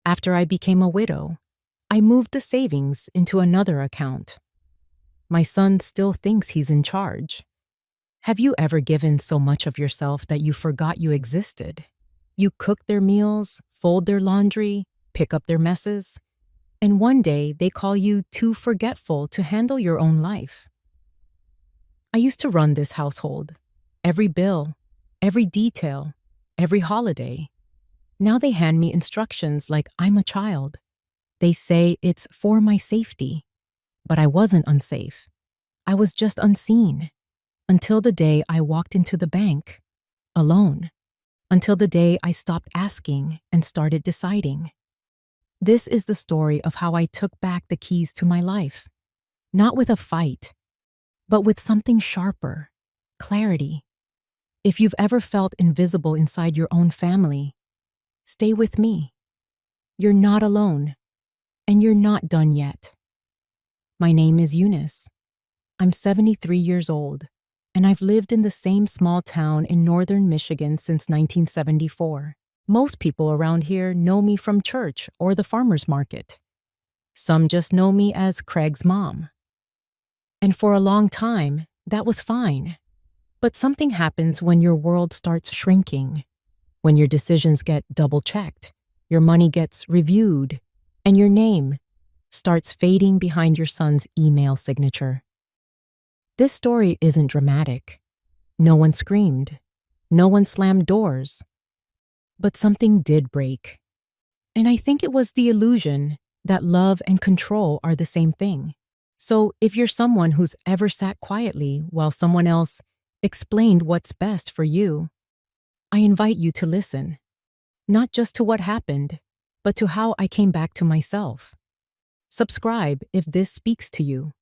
After I became a widow, I moved the savings into another account. My son still thinks he's in charge. Have you ever given so much of yourself that you forgot you existed? You cook their meals, fold their laundry, pick up their messes, and one day they call you too forgetful to handle your own life. I used to run this household. Every bill, every detail, every holiday. Now they hand me instructions like I'm a child. They say it's for my safety. But I wasn't unsafe. I was just unseen. Until the day I walked into the bank, alone. Until the day I stopped asking and started deciding. This is the story of how I took back the keys to my life. Not with a fight, but with something sharper, clarity. If you've ever felt invisible inside your own family, stay with me. You're not alone, and you're not done yet. My name is Eunice. I'm 73 years old, and I've lived in the same small town in northern Michigan since 1974. Most people around here know me from church or the farmer's market. Some just know me as Craig's mom. And for a long time, that was fine. But something happens when your world starts shrinking, when your decisions get double-checked, your money gets reviewed, and your name starts fading behind your son's email signature. This story isn't dramatic. No one screamed. No one slammed doors. But something did break. And I think it was the illusion that love and control are the same thing. So if you're someone who's ever sat quietly while someone else explained what's best for you, I invite you to listen. Not just to what happened, but to how I came back to myself. Subscribe if this speaks to you,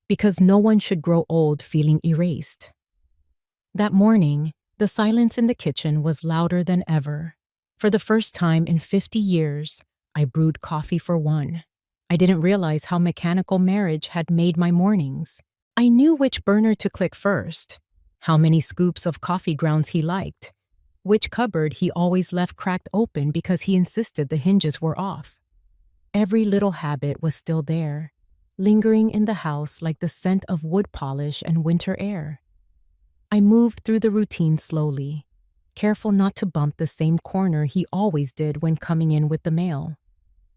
because no one should grow old feeling erased. That morning, the silence in the kitchen was louder than ever. For the first time in 50 years, I brewed coffee for one. I didn't realize how mechanical marriage had made my mornings. I knew which burner to click first, how many scoops of coffee grounds he liked, which cupboard he always left cracked open because he insisted the hinges were off. Every little habit was still there, lingering in the house like the scent of wood polish and winter air. I moved through the routine slowly, careful not to bump the same corner he always did when coming in with the mail.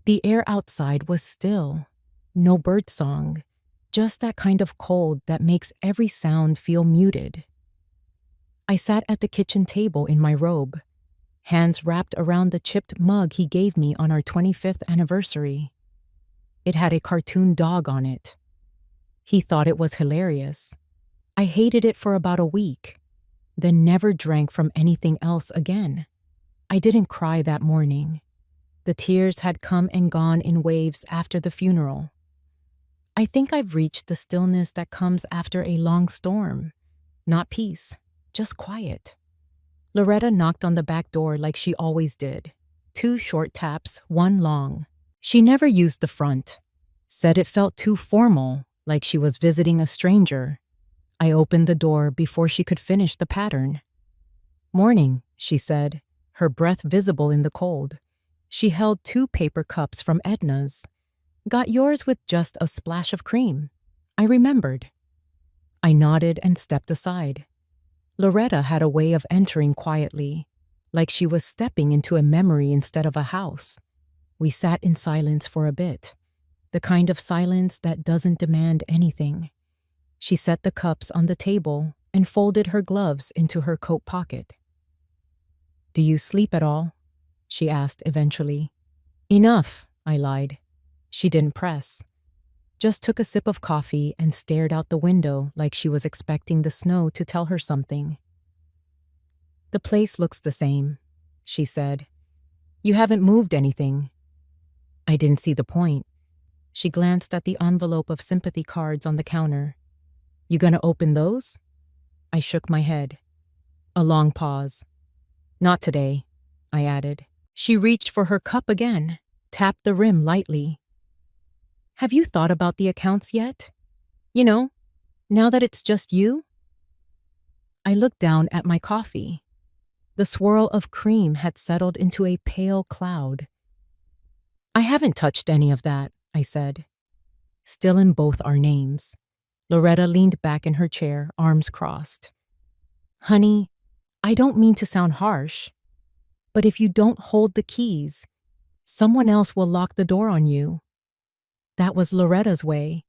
The air outside was still, no birdsong, just that kind of cold that makes every sound feel muted. I sat at the kitchen table in my robe, hands wrapped around the chipped mug he gave me on our 25th anniversary. It had a cartoon dog on it. He thought it was hilarious. I hated it for about a week, then never drank from anything else again. I didn't cry that morning. The tears had come and gone in waves after the funeral. I think I've reached the stillness that comes after a long storm. Not peace, just quiet. Loretta knocked on the back door like she always did. 2 short taps, 1 long. She never used the front. Said it felt too formal, like she was visiting a stranger. I opened the door before she could finish the pattern. "Morning," she said, her breath visible in the cold. She held 2 paper cups from Edna's. "Got yours with just a splash of cream." I remembered. I nodded and stepped aside. Loretta had a way of entering quietly, like she was stepping into a memory instead of a house. We sat in silence for a bit, the kind of silence that doesn't demand anything. She set the cups on the table and folded her gloves into her coat pocket. "Do you sleep at all?" she asked eventually. "Enough," I lied. She didn't press. Just took a sip of coffee and stared out the window like she was expecting the snow to tell her something. "The place looks the same," she said. "You haven't moved anything." I didn't see the point. She glanced at the envelope of sympathy cards on the counter. "You gonna open those?" I shook my head. A long pause. "Not today," I added. She reached for her cup again, tapped the rim lightly. "Have you thought about the accounts yet? You know, now that it's just you?" I looked down at my coffee. The swirl of cream had settled into a pale cloud. I haven't touched any of that, I said, still in both our names. Loretta leaned back in her chair, arms crossed. Honey, I don't mean to sound harsh, but if you don't hold the keys, someone else will lock the door on you. That was Loretta's way.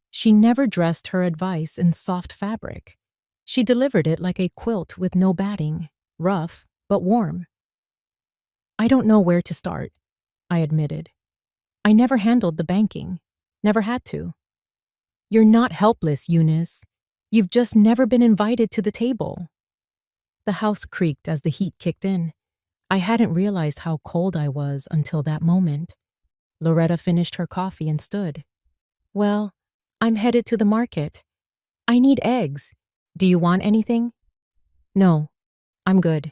She never dressed her advice in soft fabric. She delivered it like a quilt with no batting, rough but warm. I don't know where to start, I admitted. I never handled the banking, never had to. You're not helpless, Eunice. You've just never been invited to the table. The house creaked as the heat kicked in. I hadn't realized how cold I was until that moment. Loretta finished her coffee and stood. Well, I'm headed to the market. I need eggs. Do you want anything? No, I'm good.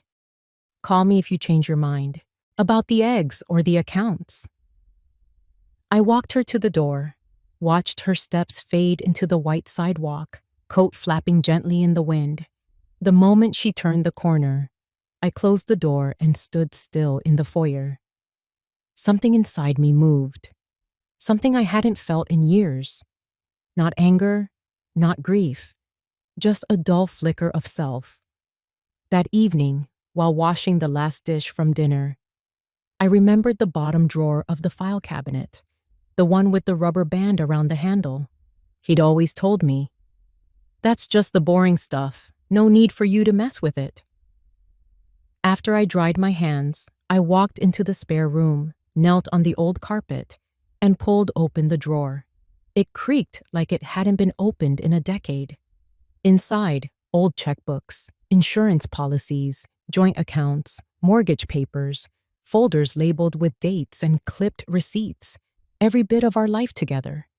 Call me if you change your mind. About the eggs or the accounts. I walked her to the door, watched her steps fade into the white sidewalk, coat flapping gently in the wind. The moment she turned the corner, I closed the door and stood still in the foyer. Something inside me moved. Something I hadn't felt in years. Not anger, not grief, just a dull flicker of self. That evening, while washing the last dish from dinner, I remembered the bottom drawer of the file cabinet, the one with the rubber band around the handle. He'd always told me, "That's just the boring stuff. No need for you to mess with it." After I dried my hands, I walked into the spare room, knelt on the old carpet, and pulled open the drawer. It creaked like it hadn't been opened in a decade. Inside, old checkbooks, insurance policies, joint accounts, mortgage papers, folders labeled with dates and clipped receipts, every bit of our life together,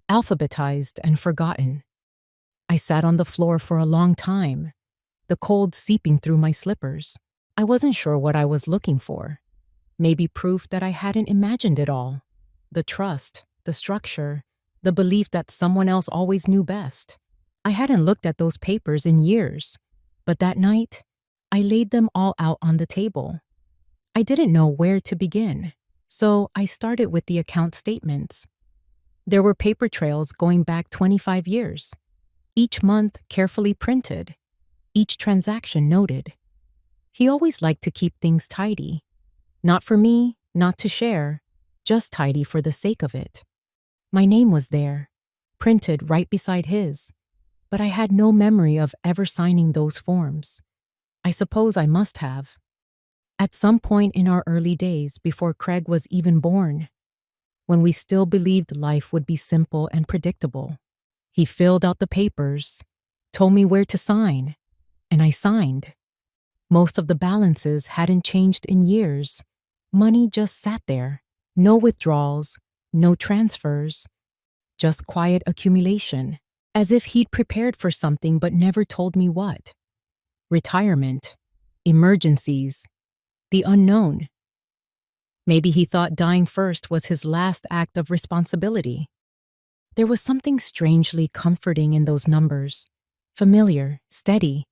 alphabetized and forgotten. I sat on the floor for a long time, the cold seeping through my slippers. I wasn't sure what I was looking for. Maybe proof that I hadn't imagined it all. The trust, the structure, the belief that someone else always knew best. I hadn't looked at those papers in years, but that night, I laid them all out on the table. I didn't know where to begin, so I started with the account statements. There were paper trails going back 25 years, each month carefully printed, each transaction noted. He always liked to keep things tidy. Not for me, not to share, just tidy for the sake of it. My name was there, printed right beside his, but I had no memory of ever signing those forms. I suppose I must have. At some point in our early days, before Craig was even born, when we still believed life would be simple and predictable, he filled out the papers, told me where to sign, and I signed. Most of the balances hadn't changed in years. Money just sat there. No withdrawals, no transfers, just quiet accumulation, as if he'd prepared for something but never told me what. Retirement, emergencies, the unknown. Maybe he thought dying first was his last act of responsibility. There was something strangely comforting in those numbers, familiar, steady,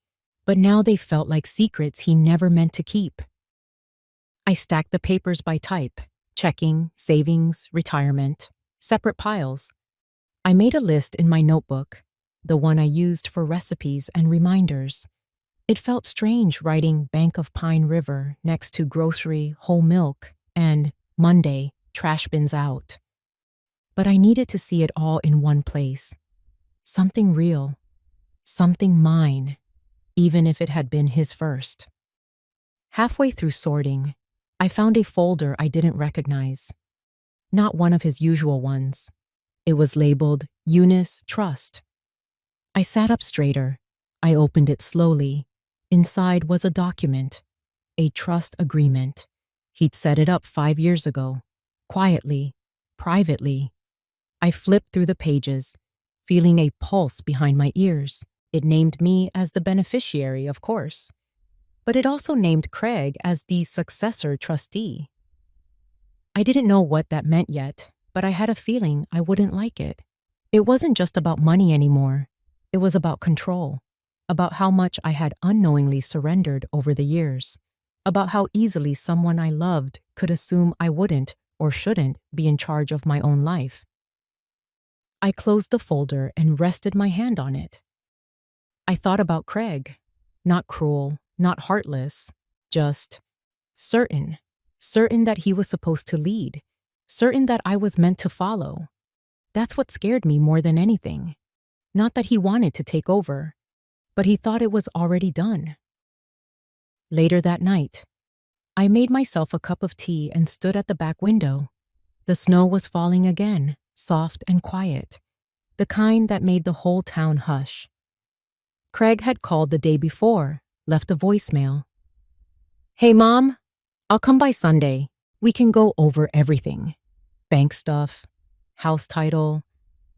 but now they felt like secrets he never meant to keep. I stacked the papers by type, checking, savings, retirement, separate piles. I made a list in my notebook, the one I used for recipes and reminders. It felt strange writing Bank of Pine River next to grocery, whole milk, and Monday, trash bins out. But I needed to see it all in one place. Something real, something mine, even if it had been his first. Halfway through sorting, I found a folder I didn't recognize. Not one of his usual ones. It was labeled Eunice Trust. I sat up straighter. I opened it slowly. Inside was a document, a trust agreement. He'd set it up 5 years ago, quietly, privately. I flipped through the pages, feeling a pulse behind my ears. It named me as the beneficiary, of course, but it also named Craig as the successor trustee. I didn't know what that meant yet, but I had a feeling I wouldn't like it. It wasn't just about money anymore. It was about control, about how much I had unknowingly surrendered over the years, about how easily someone I loved could assume I wouldn't or shouldn't be in charge of my own life. I closed the folder and rested my hand on it. I thought about Craig. Not cruel, not heartless, just certain. Certain that he was supposed to lead. Certain that I was meant to follow. That's what scared me more than anything. Not that he wanted to take over, but he thought it was already done. Later that night, I made myself a cup of tea and stood at the back window. The snow was falling again, soft and quiet, the kind that made the whole town hush. Craig had called the day before, left a voicemail. "Hey, Mom, I'll come by Sunday. We can go over everything. Bank stuff, house title,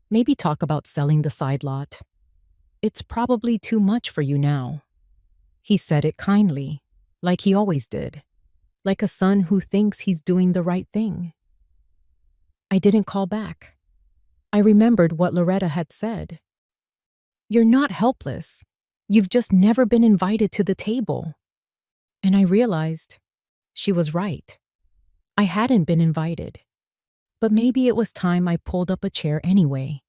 maybe talk about selling the side lot. It's probably too much for you now." He said it kindly, like he always did, like a son who thinks he's doing the right thing. I didn't call back. I remembered what Loretta had said. "You're not helpless. You've just never been invited to the table." And I realized she was right. I hadn't been invited. But maybe it was time I pulled up a chair anyway.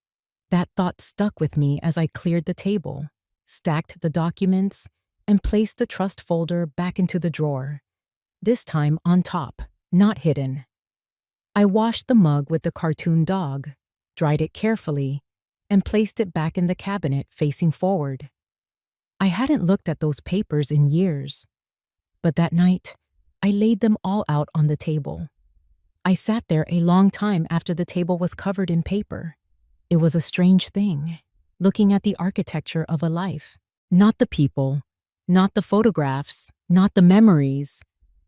That thought stuck with me as I cleared the table, stacked the documents, and placed the trust folder back into the drawer. This time on top, not hidden. I washed the mug with the cartoon dog, dried it carefully, and placed it back in the cabinet facing forward. I hadn't looked at those papers in years. But that night, I laid them all out on the table. I sat there a long time after the table was covered in paper. It was a strange thing, looking at the architecture of a life. Not the people, not the photographs, not the memories,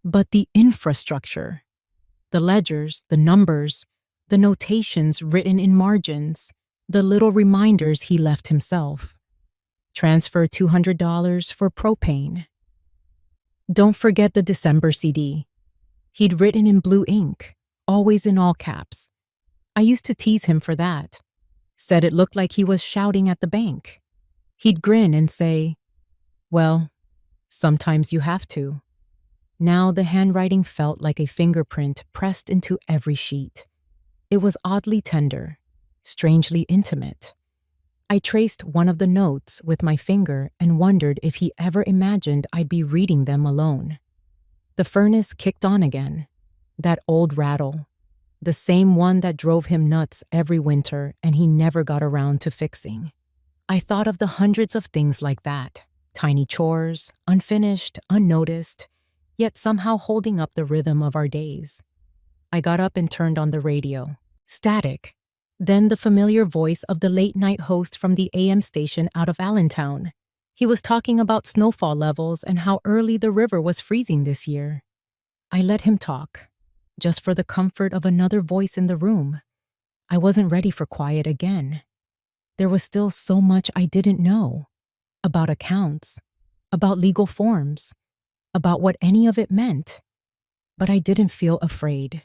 but the infrastructure. The ledgers, the numbers, the notations written in margins, the little reminders he left himself. Transfer $200 for propane. Don't forget the December CD. He'd written in blue ink, always in all caps. I used to tease him for that. Said it looked like he was shouting at the bank. He'd grin and say, "Well, sometimes you have to." Now the handwriting felt like a fingerprint pressed into every sheet. It was oddly tender, strangely intimate. I traced one of the notes with my finger and wondered if he ever imagined I'd be reading them alone. The furnace kicked on again. That old rattle. The same one that drove him nuts every winter and he never got around to fixing. I thought of the hundreds of things like that. Tiny chores, unfinished, unnoticed, yet somehow holding up the rhythm of our days. I got up and turned on the radio. Static. Then the familiar voice of the late-night host from the AM station out of Allentown. He was talking about snowfall levels and how early the river was freezing this year. I let him talk, just for the comfort of another voice in the room. I wasn't ready for quiet again. There was still so much I didn't know. About accounts, about legal forms, about what any of it meant. But I didn't feel afraid,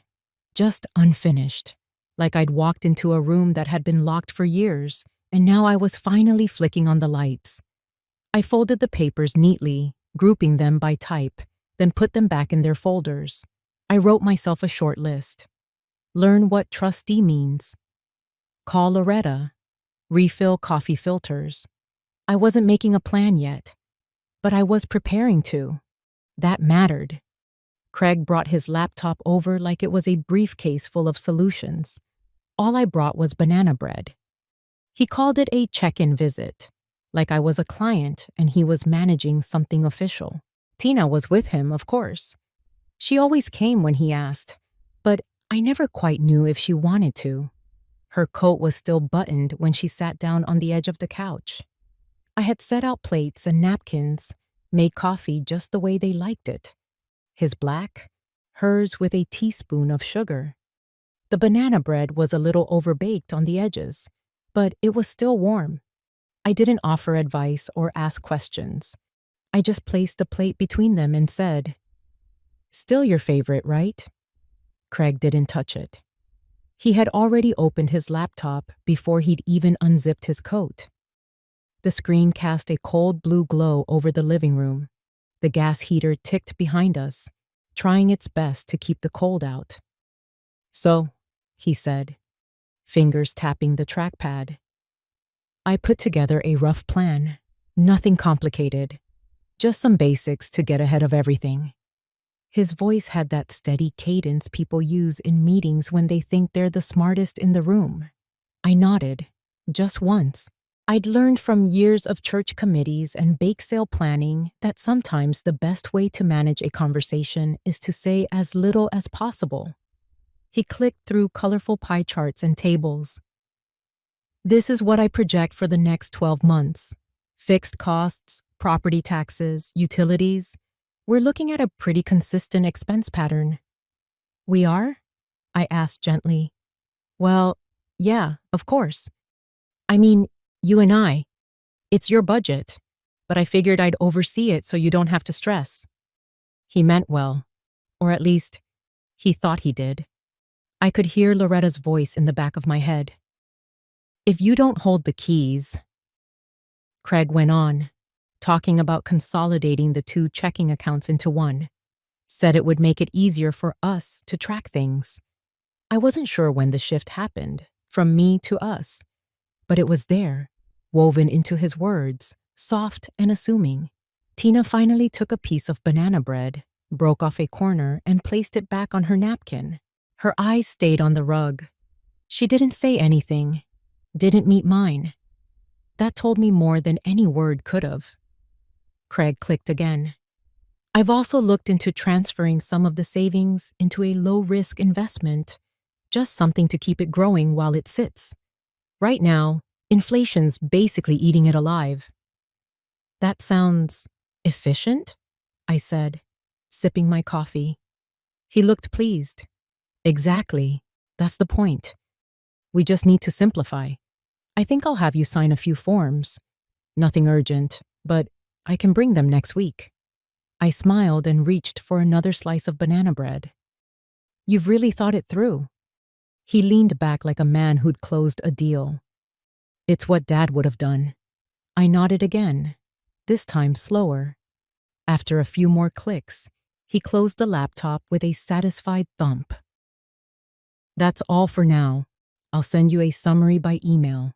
just unfinished. Like I'd walked into a room that had been locked for years, and now I was finally flicking on the lights. I folded the papers neatly, grouping them by type, then put them back in their folders. I wrote myself a short list. Learn what trustee means. Call Loretta. Refill coffee filters. I wasn't making a plan yet, but I was preparing to. That mattered. Craig brought his laptop over like it was a briefcase full of solutions. All I brought was banana bread. He called it a check-in visit, like I was a client and he was managing something official. Tina was with him, of course. She always came when he asked, but I never quite knew if she wanted to. Her coat was still buttoned when she sat down on the edge of the couch. I had set out plates and napkins, made coffee just the way they liked it. His black, hers with a teaspoon of sugar. The banana bread was a little overbaked on the edges, but it was still warm. I didn't offer advice or ask questions. I just placed the plate between them and said, "Still your favorite, right?" Craig didn't touch it. He had already opened his laptop before he'd even unzipped his coat. The screen cast a cold blue glow over the living room. The gas heater ticked behind us, trying its best to keep the cold out. So, he said, fingers tapping the trackpad. I put together a rough plan. Nothing complicated. Just some basics to get ahead of everything. His voice had that steady cadence people use in meetings when they think they're the smartest in the room. I nodded, just once. I'd learned from years of church committees and bake sale planning that sometimes the best way to manage a conversation is to say as little as possible. He clicked through colorful pie charts and tables. This is what I project for the next 12 months. Fixed costs, property taxes, utilities. We're looking at a pretty consistent expense pattern. We are? I asked gently. Well, yeah, of course. I mean, you and I. It's your budget, but I figured I'd oversee it so you don't have to stress. He meant well, or at least, he thought he did. I could hear Loretta's voice in the back of my head. If you don't hold the keys, Craig went on, talking about consolidating the two checking accounts into one, said it would make it easier for us to track things. I wasn't sure when the shift happened, from me to us, but it was there, woven into his words, soft and assuming. Tina finally took a piece of banana bread, broke off a corner, and placed it back on her napkin. Her eyes stayed on the rug. She didn't say anything, didn't meet mine. That told me more than any word could have. Craig clicked again. I've also looked into transferring some of the savings into a low-risk investment, just something to keep it growing while it sits. Right now, inflation's basically eating it alive. That sounds efficient, I said, sipping my coffee. He looked pleased. Exactly. That's the point. We just need to simplify. I think I'll have you sign a few forms. Nothing urgent, but I can bring them next week. I smiled and reached for another slice of banana bread. You've really thought it through. He leaned back like a man who'd closed a deal. It's what Dad would have done. I nodded again, this time slower. After a few more clicks, he closed the laptop with a satisfied thump. That's all for now. I'll send you a summary by email.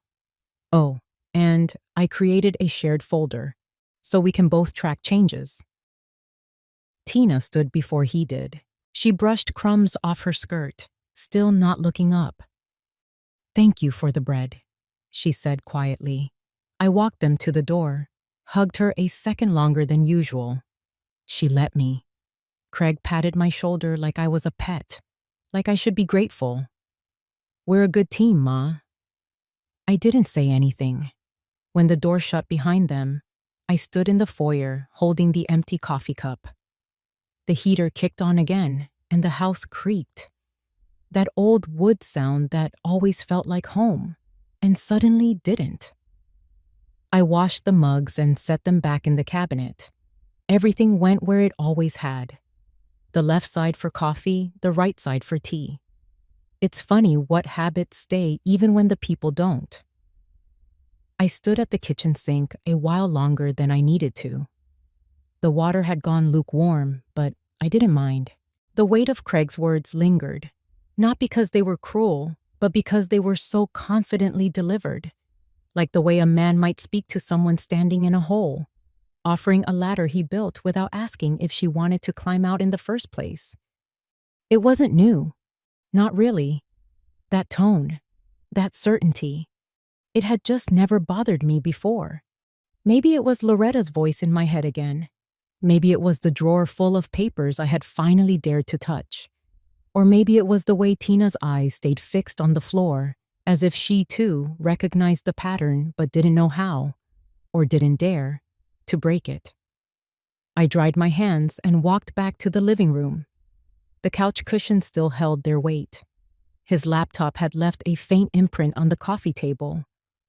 Oh, and I created a shared folder, so we can both track changes. Tina stood before he did. She brushed crumbs off her skirt, still not looking up. Thank you for the bread, she said quietly. I walked them to the door, hugged her a second longer than usual. She let me. Craig patted my shoulder like I was a pet, like I should be grateful. We're a good team, Ma. I didn't say anything. When the door shut behind them, I stood in the foyer holding the empty coffee cup. The heater kicked on again, and the house creaked. That old wood sound that always felt like home, and suddenly didn't. I washed the mugs and set them back in the cabinet. Everything went where it always had. The left side for coffee, the right side for tea. It's funny what habits stay even when the people don't. I stood at the kitchen sink a while longer than I needed to. The water had gone lukewarm, but I didn't mind. The weight of Craig's words lingered, not because they were cruel, but because they were so confidently delivered, like the way a man might speak to someone standing in a hole, offering a ladder he built without asking if she wanted to climb out in the first place. It wasn't new. Not really. That tone, that certainty, it had just never bothered me before. Maybe it was Loretta's voice in my head again. Maybe it was the drawer full of papers I had finally dared to touch. Or maybe it was the way Tina's eyes stayed fixed on the floor, as if she too recognized the pattern but didn't know how, or didn't dare, to break it. I dried my hands and walked back to the living room. The couch cushions still held their weight. His laptop had left a faint imprint on the coffee table,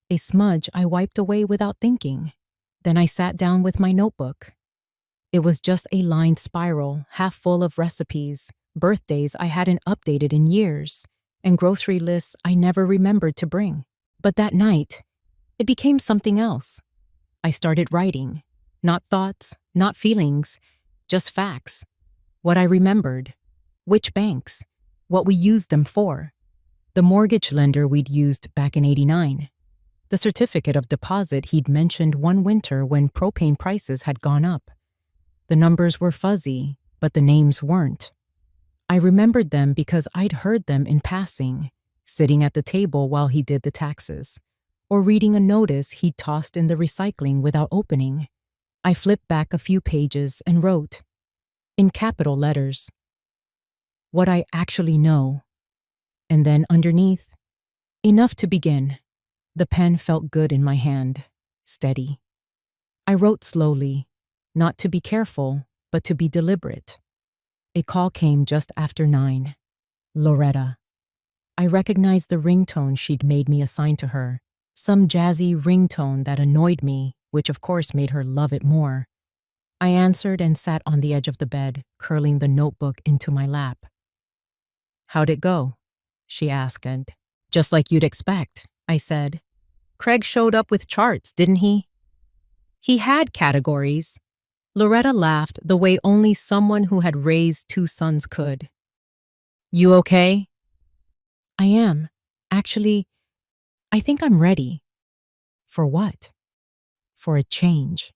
a smudge I wiped away without thinking. Then I sat down with my notebook. It was just a lined spiral, half full of recipes, birthdays I hadn't updated in years, and grocery lists I never remembered to bring. But that night, it became something else. I started writing. Not thoughts, not feelings, just facts. What I remembered. Which banks? what we used them for. The mortgage lender we'd used back in '89. The certificate of deposit he'd mentioned one winter when propane prices had gone up. The numbers were fuzzy, but the names weren't. I remembered them because I'd heard them in passing, sitting at the table while he did the taxes, or reading a notice he'd tossed in the recycling without opening. I flipped back a few pages and wrote, in capital letters, what I actually know. And then underneath, enough to begin. The pen felt good in my hand, steady. I wrote slowly, not to be careful, but to be deliberate. A call came just after 9. Loretta. I recognized the ringtone she'd made me assign to her, some jazzy ringtone that annoyed me, which of course made her love it more. I answered and sat on the edge of the bed, curling the notebook into my lap. How'd it go? She asked. Just like you'd expect, I said. Craig showed up with charts, didn't he? He had categories. Loretta laughed the way only someone who had raised 2 sons could. You okay? I am. Actually, I think I'm ready. For what? For a change.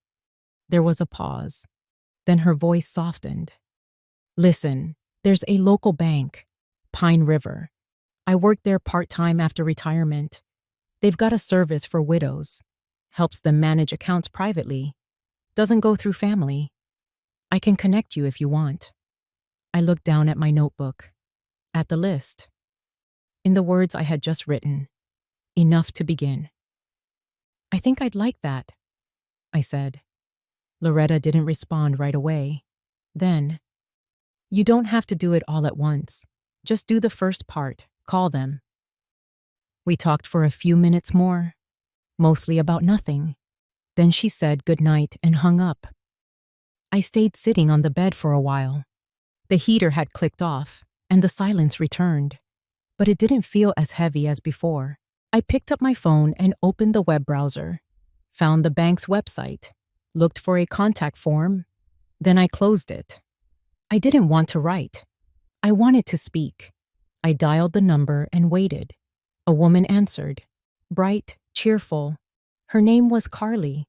There was a pause. Then her voice softened. Listen, there's a local bank, Pine River. I worked there part-time after retirement. They've got a service for widows. Helps them manage accounts privately. Doesn't go through family. I can connect you if you want. I looked down at my notebook. At the list. In the words I had just written. Enough to begin. I think I'd like that, I said. Loretta didn't respond right away. Then, you don't have to do it all at once. Just do the first part. Call them. We talked for a few minutes more, mostly about nothing. Then she said goodnight and hung up. I stayed sitting on the bed for a while. The heater had clicked off, and the silence returned, but it didn't feel as heavy as before. I picked up my phone and opened the web browser, found the bank's website, looked for a contact form, then I closed it. I didn't want to write. I wanted to speak. I dialed the number and waited. A woman answered, bright, cheerful. Her name was Carly.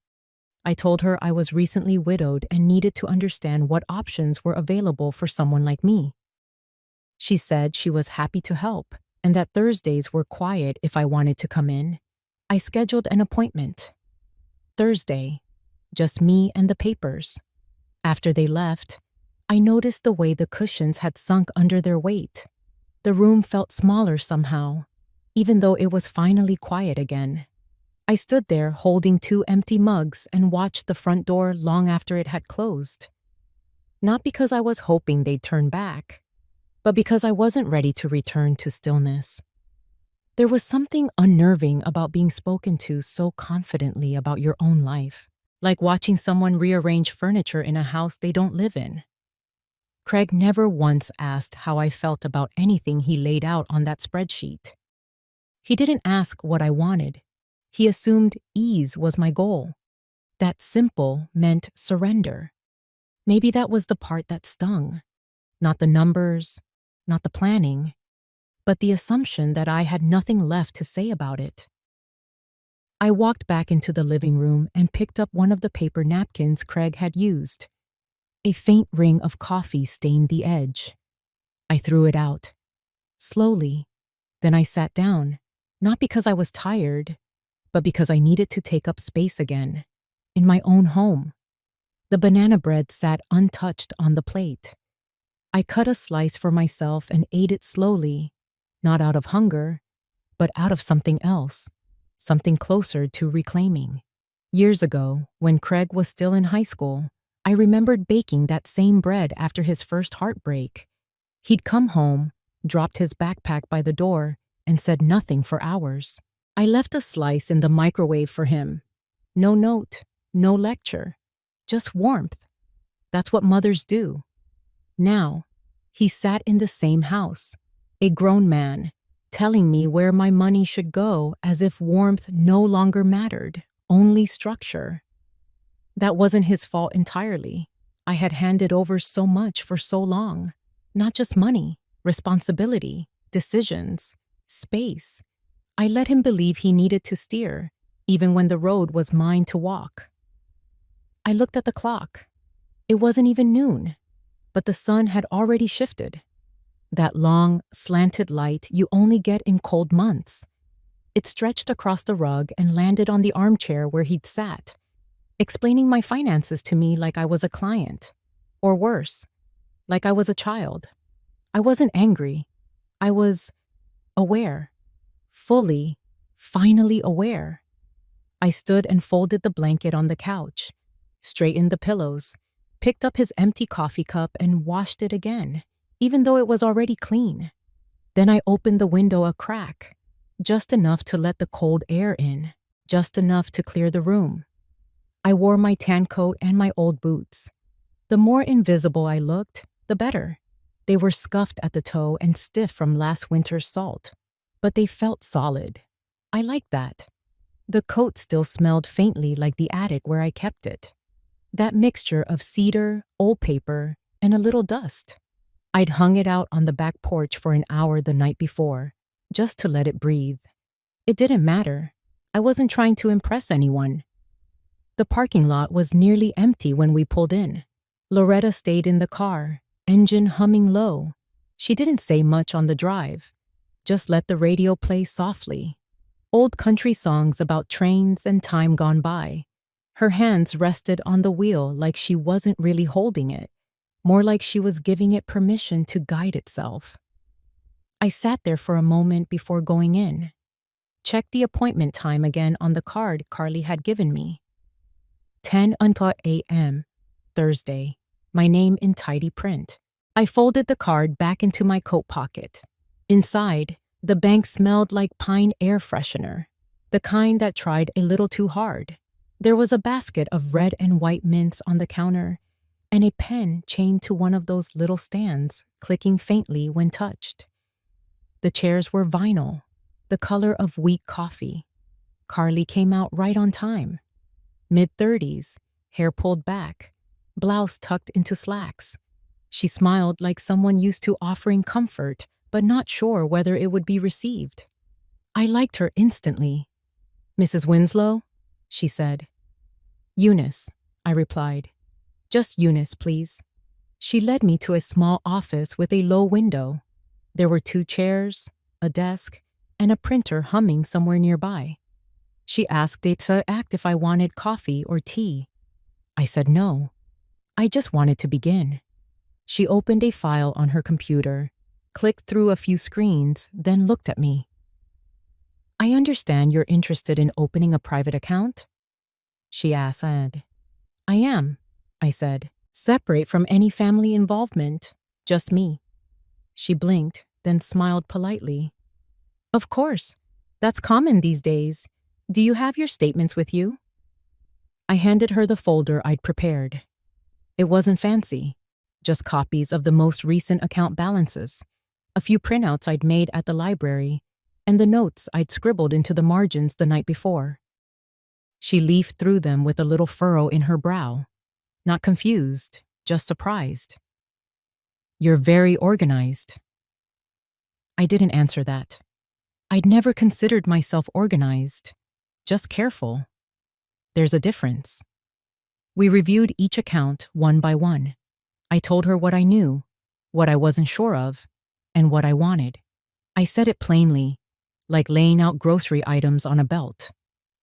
I told her I was recently widowed and needed to understand what options were available for someone like me. She said she was happy to help and that Thursdays were quiet if I wanted to come in. I scheduled an appointment. Thursday, just me and the papers. After they left, I noticed the way the cushions had sunk under their weight. The room felt smaller somehow, even though it was finally quiet again. I stood there holding 2 empty mugs and watched the front door long after it had closed. Not because I was hoping they'd turn back, but because I wasn't ready to return to stillness. There was something unnerving about being spoken to so confidently about your own life, like watching someone rearrange furniture in a house they don't live in. Craig never once asked how I felt about anything he laid out on that spreadsheet. He didn't ask what I wanted. He assumed ease was my goal. That simple meant surrender. Maybe that was the part that stung. Not the numbers, not the planning, but the assumption that I had nothing left to say about it. I walked back into the living room and picked up one of the paper napkins Craig had used. A faint ring of coffee stained the edge. I threw it out. Slowly. Then I sat down, not because I was tired, but because I needed to take up space again, in my own home. The banana bread sat untouched on the plate. I cut a slice for myself and ate it slowly, not out of hunger, but out of something else, something closer to reclaiming. Years ago, when Craig was still in high school, I remembered baking that same bread after his first heartbreak. He'd come home, dropped his backpack by the door, and said nothing for hours. I left a slice in the microwave for him. No note, no lecture, just warmth. That's what mothers do. Now, he sat in the same house, a grown man, telling me where my money should go as if warmth no longer mattered, only structure. That wasn't his fault entirely. I had handed over so much for so long, not just money, responsibility, decisions, space. I let him believe he needed to steer, even when the road was mine to walk. I looked at the clock. It wasn't even noon, but the sun had already shifted. That long, slanted light you only get in cold months. It stretched across the rug and landed on the armchair where he'd sat, explaining my finances to me like I was a client. Or worse, like I was a child. I wasn't angry. I was aware. Fully, finally aware. I stood and folded the blanket on the couch, straightened the pillows, picked up his empty coffee cup and washed it again, even though it was already clean. Then I opened the window a crack, just enough to let the cold air in, just enough to clear the room. I wore my tan coat and my old boots. The more invisible I looked, the better. They were scuffed at the toe and stiff from last winter's salt, but they felt solid. I liked that. The coat still smelled faintly like the attic where I kept it. That mixture of cedar, old paper, and a little dust. I'd hung it out on the back porch for an hour the night before, just to let it breathe. It didn't matter. I wasn't trying to impress anyone. The parking lot was nearly empty when we pulled in. Loretta stayed in the car, engine humming low. She didn't say much on the drive, just let the radio play softly. Old country songs about trains and time gone by. Her hands rested on the wheel like she wasn't really holding it, more like she was giving it permission to guide itself. I sat there for a moment before going in. Checked the appointment time again on the card Carly had given me. 10 a.m., Thursday. My name in tidy print. I folded the card back into my coat pocket. Inside, the bank smelled like pine air freshener, the kind that tried a little too hard. There was a basket of red and white mints on the counter, and a pen chained to one of those little stands, clicking faintly when touched. The chairs were vinyl, the color of weak coffee. Carly came out right on time. Mid-30s, hair pulled back, blouse tucked into slacks. She smiled like someone used to offering comfort, but not sure whether it would be received. I liked her instantly. "Mrs. Winslow?" she said. "Eunice," I replied. "Just Eunice, please." She led me to a small office with a low window. There were 2 chairs, a desk, and a printer humming somewhere nearby. She asked it to act if I wanted coffee or tea. I said no. I just wanted to begin. She opened a file on her computer, clicked through a few screens, then looked at me. "I understand you're interested in opening a private account?" she asked. "I am," I said. "Separate from any family involvement, just me." She blinked, then smiled politely. "Of course. That's common these days. Do you have your statements with you?" I handed her the folder I'd prepared. It wasn't fancy, just copies of the most recent account balances, a few printouts I'd made at the library, and the notes I'd scribbled into the margins the night before. She leafed through them with a little furrow in her brow, not confused, just surprised. "You're very organized." I didn't answer that. I'd never considered myself organized, just careful. There's a difference. We reviewed each account one by one. I told her what I knew, what I wasn't sure of, and what I wanted. I said it plainly, like laying out grocery items on a belt.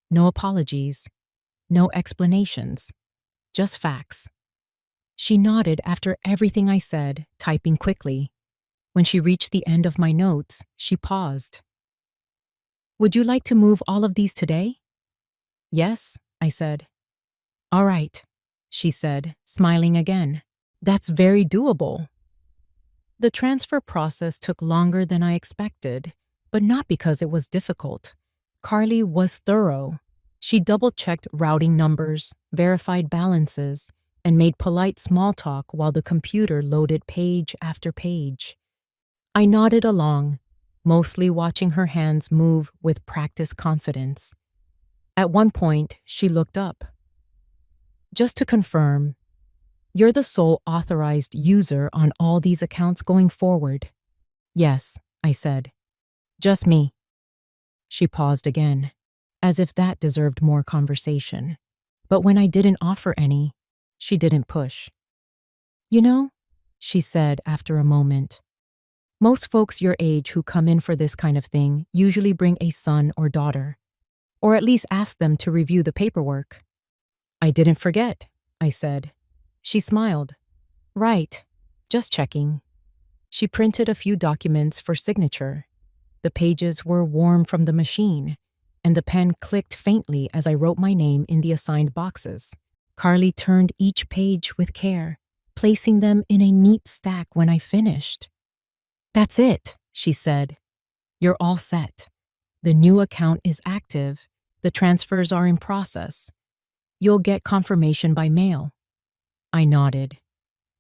No apologies, no explanations, just facts. She nodded after everything I said, typing quickly. When she reached the end of my notes, she paused. "Would you like to move all of these today?" "Yes," I said. "All right," she said, smiling again. "That's very doable." The transfer process took longer than I expected, but not because it was difficult. Carly was thorough. She double-checked routing numbers, verified balances, and made polite small talk while the computer loaded page after page. I nodded along, mostly watching her hands move with practiced confidence. At one point, she looked up. "Just to confirm, you're the sole authorized user on all these accounts going forward." Yes, I said. Just me. She paused again, as if that deserved more conversation. But when I didn't offer any, she didn't push. You know, she said after a moment, most folks your age who come in for this kind of thing usually bring a son or daughter, or at least ask them to review the paperwork. I didn't forget, I said. She smiled. Right, just checking. She printed a few documents for signature. The pages were warm from the machine, and the pen clicked faintly as I wrote my name in the assigned boxes. Carly turned each page with care, placing them in a neat stack when I finished. That's it, she said. You're all set. The new account is active. The transfers are in process. You'll get confirmation by mail. I nodded.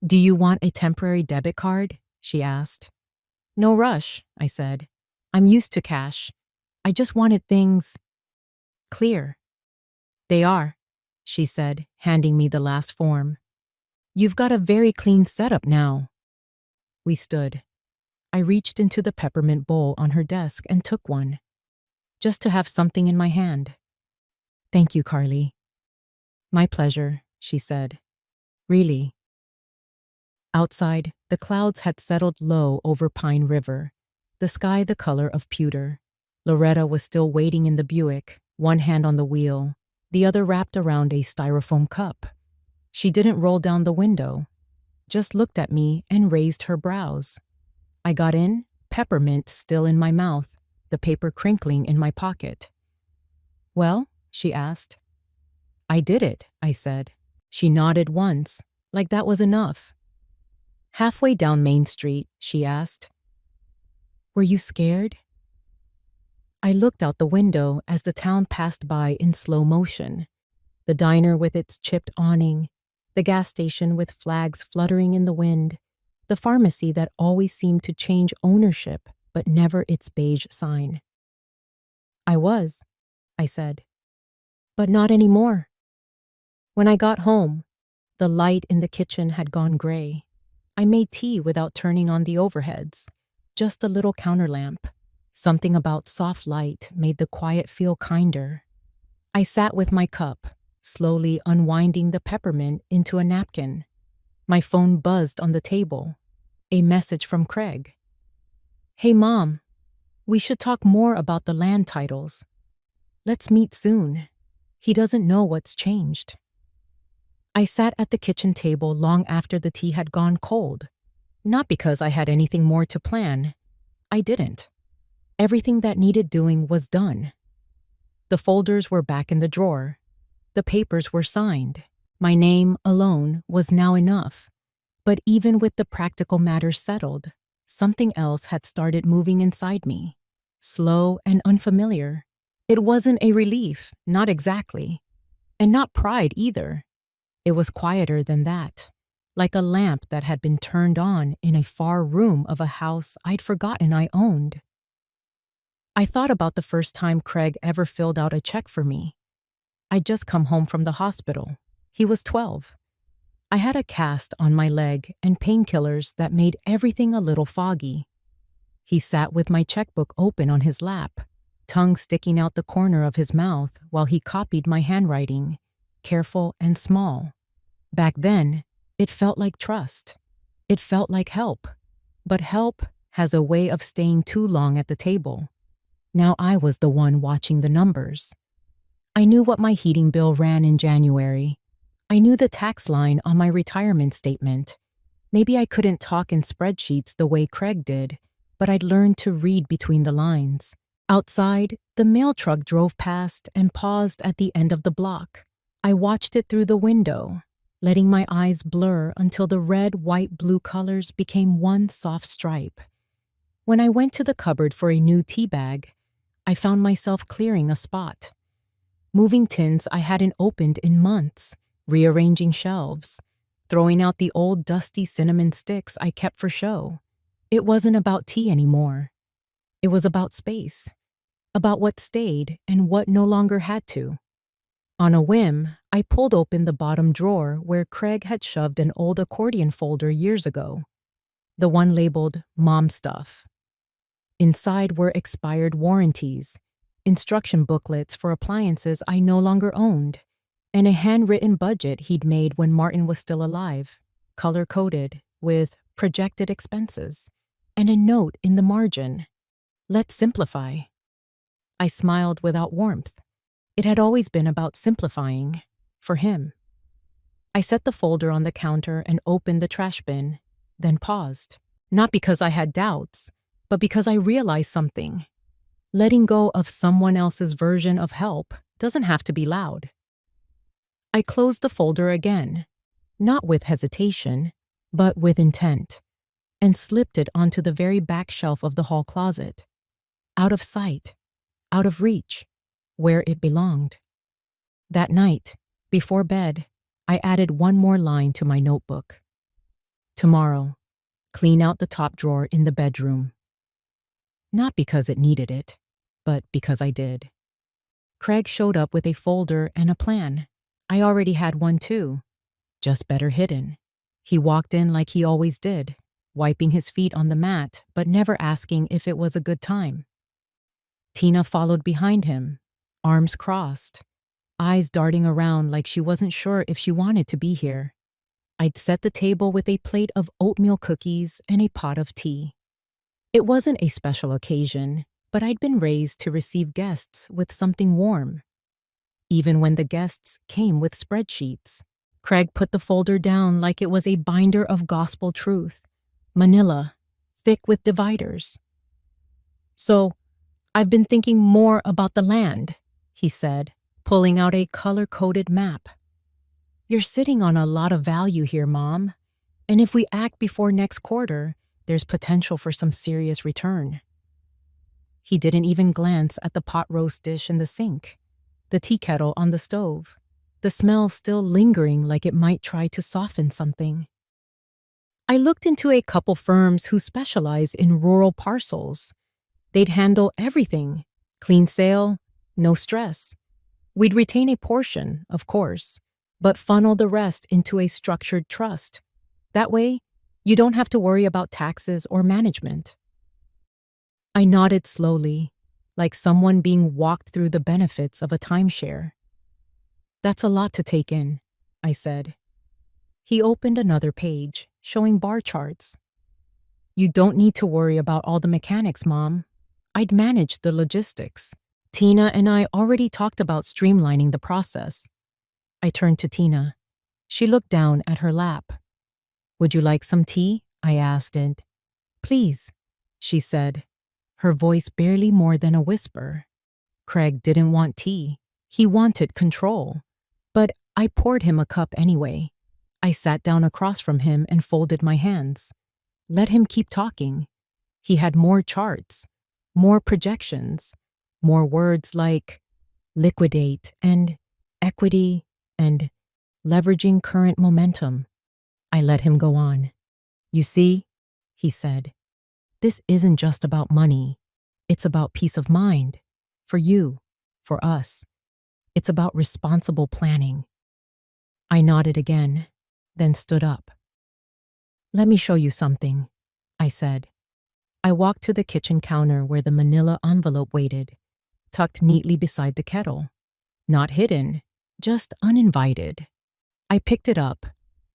Do you want a temporary debit card? She asked. No rush, I said. I'm used to cash. I just wanted things clear. They are, she said, handing me the last form. You've got a very clean setup now. We stood. I reached into the peppermint bowl on her desk and took one, just to have something in my hand. Thank you, Carly. My pleasure, she said. Really. Outside, the clouds had settled low over Pine River, the sky the color of pewter. Loretta was still waiting in the Buick, one hand on the wheel, the other wrapped around a styrofoam cup. She didn't roll down the window, just looked at me and raised her brows. I got in, peppermint still in my mouth, the paper crinkling in my pocket. Well, she asked. I did it, I said. She nodded once, like that was enough. Halfway down Main Street, she asked, Were you scared? I looked out the window as the town passed by in slow motion. The diner with its chipped awning, the gas station with flags fluttering in the wind, the pharmacy that always seemed to change ownership but never its beige sign. I was, I said. But not anymore. When I got home, the light in the kitchen had gone gray. I made tea without turning on the overheads, just a little counter lamp. Something about soft light made the quiet feel kinder. I sat with my cup, slowly unwinding the peppermint into a napkin. My phone buzzed on the table. A message from Craig. Hey, Mom, we should talk more about the land titles. Let's meet soon. He doesn't know what's changed. I sat at the kitchen table long after the tea had gone cold. Not because I had anything more to plan. I didn't. Everything that needed doing was done. The folders were back in the drawer. The papers were signed. My name alone was now enough. But even with the practical matters settled, something else had started moving inside me. Slow and unfamiliar. It wasn't a relief, not exactly. And not pride either. It was quieter than that, like a lamp that had been turned on in a far room of a house I'd forgotten I owned. I thought about the first time Craig ever filled out a check for me. I'd just come home from the hospital. He was 12. I had a cast on my leg and painkillers that made everything a little foggy. He sat with my checkbook open on his lap, tongue sticking out the corner of his mouth while he copied my handwriting, careful and small. Back then, it felt like trust. It felt like help. But help has a way of staying too long at the table. Now I was the one watching the numbers. I knew what my heating bill ran in January. I knew the tax line on my retirement statement. Maybe I couldn't talk in spreadsheets the way Craig did, but I'd learned to read between the lines. Outside, the mail truck drove past and paused at the end of the block. I watched it through the window, letting my eyes blur until the red, white, blue colors became one soft stripe. When I went to the cupboard for a new tea bag, I found myself clearing a spot. Moving tins I hadn't opened in months, rearranging shelves, throwing out the old dusty cinnamon sticks I kept for show. It wasn't about tea anymore. It was about space, about what stayed and what no longer had to. On a whim, I pulled open the bottom drawer where Craig had shoved an old accordion folder years ago, the one labeled Mom Stuff. Inside were expired warranties, instruction booklets for appliances I no longer owned, and a handwritten budget he'd made when Martin was still alive, color-coded with projected expenses, and a note in the margin. Let's simplify. I smiled without warmth. It had always been about simplifying, for him. I set the folder on the counter and opened the trash bin, then paused. Not because I had doubts, but because I realized something. Letting go of someone else's version of help doesn't have to be loud. I closed the folder again, not with hesitation, but with intent, and slipped it onto the very back shelf of the hall closet. Out of sight, out of reach, where it belonged. That night, before bed, I added one more line to my notebook. Tomorrow, clean out the top drawer in the bedroom. Not because it needed it, but because I did. Craig showed up with a folder and a plan. I already had one too, just better hidden. He walked in like he always did, wiping his feet on the mat, but never asking if it was a good time. Tina followed behind him, arms crossed, eyes darting around like she wasn't sure if she wanted to be here. I'd set the table with a plate of oatmeal cookies and a pot of tea. It wasn't a special occasion, but I'd been raised to receive guests with something warm. Even when the guests came with spreadsheets, Craig put the folder down like it was a binder of gospel truth, manila, thick with dividers. So, I've been thinking more about the land, he said, pulling out a color-coded map. You're sitting on a lot of value here, Mom, and if we act before next quarter, there's potential for some serious return. He didn't even glance at the pot roast dish in the sink, the tea kettle on the stove, the smell still lingering like it might try to soften something. I looked into a couple firms who specialize in rural parcels. They'd handle everything. Clean sale, no stress. We'd retain a portion, of course, but funnel the rest into a structured trust. That way, you don't have to worry about taxes or management. I nodded slowly, like someone being walked through the benefits of a timeshare. That's a lot to take in, I said. He opened another page, showing bar charts. You don't need to worry about all the mechanics, Mom. I'd manage the logistics. Tina and I already talked about streamlining the process. I turned to Tina. She looked down at her lap. Would you like some tea? I asked, and please, she said, her voice barely more than a whisper. Craig didn't want tea. He wanted control. But I poured him a cup anyway. I sat down across from him and folded my hands. Let him keep talking. He had more charts, more projections, more words like liquidate and equity and leveraging current momentum. I let him go on. You see, he said, this isn't just about money. It's about peace of mind. For you, for us. It's about responsible planning. I nodded again, then stood up. Let me show you something, I said. I walked to the kitchen counter where the manila envelope waited, tucked neatly beside the kettle. Not hidden, just uninvited. I picked it up,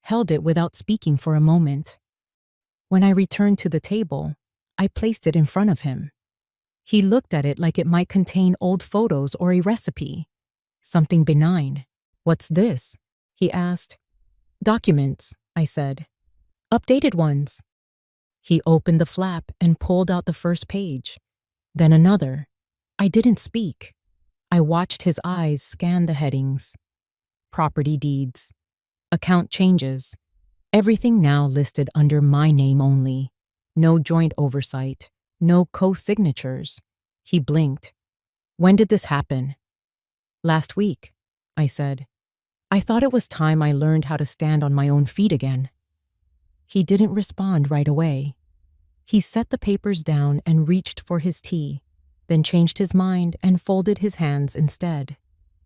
held it without speaking for a moment. When I returned to the table, I placed it in front of him. He looked at it like it might contain old photos or a recipe. Something benign. What's this? He asked. Documents, I said. Updated ones. He opened the flap and pulled out the first page, then another. I didn't speak. I watched his eyes scan the headings. Property deeds. Account changes. Everything now listed under my name only. No joint oversight. No co-signatures. He blinked. When did this happen? Last week, I said. I thought it was time I learned how to stand on my own feet again. He didn't respond right away. He set the papers down and reached for his tea, then changed his mind and folded his hands instead.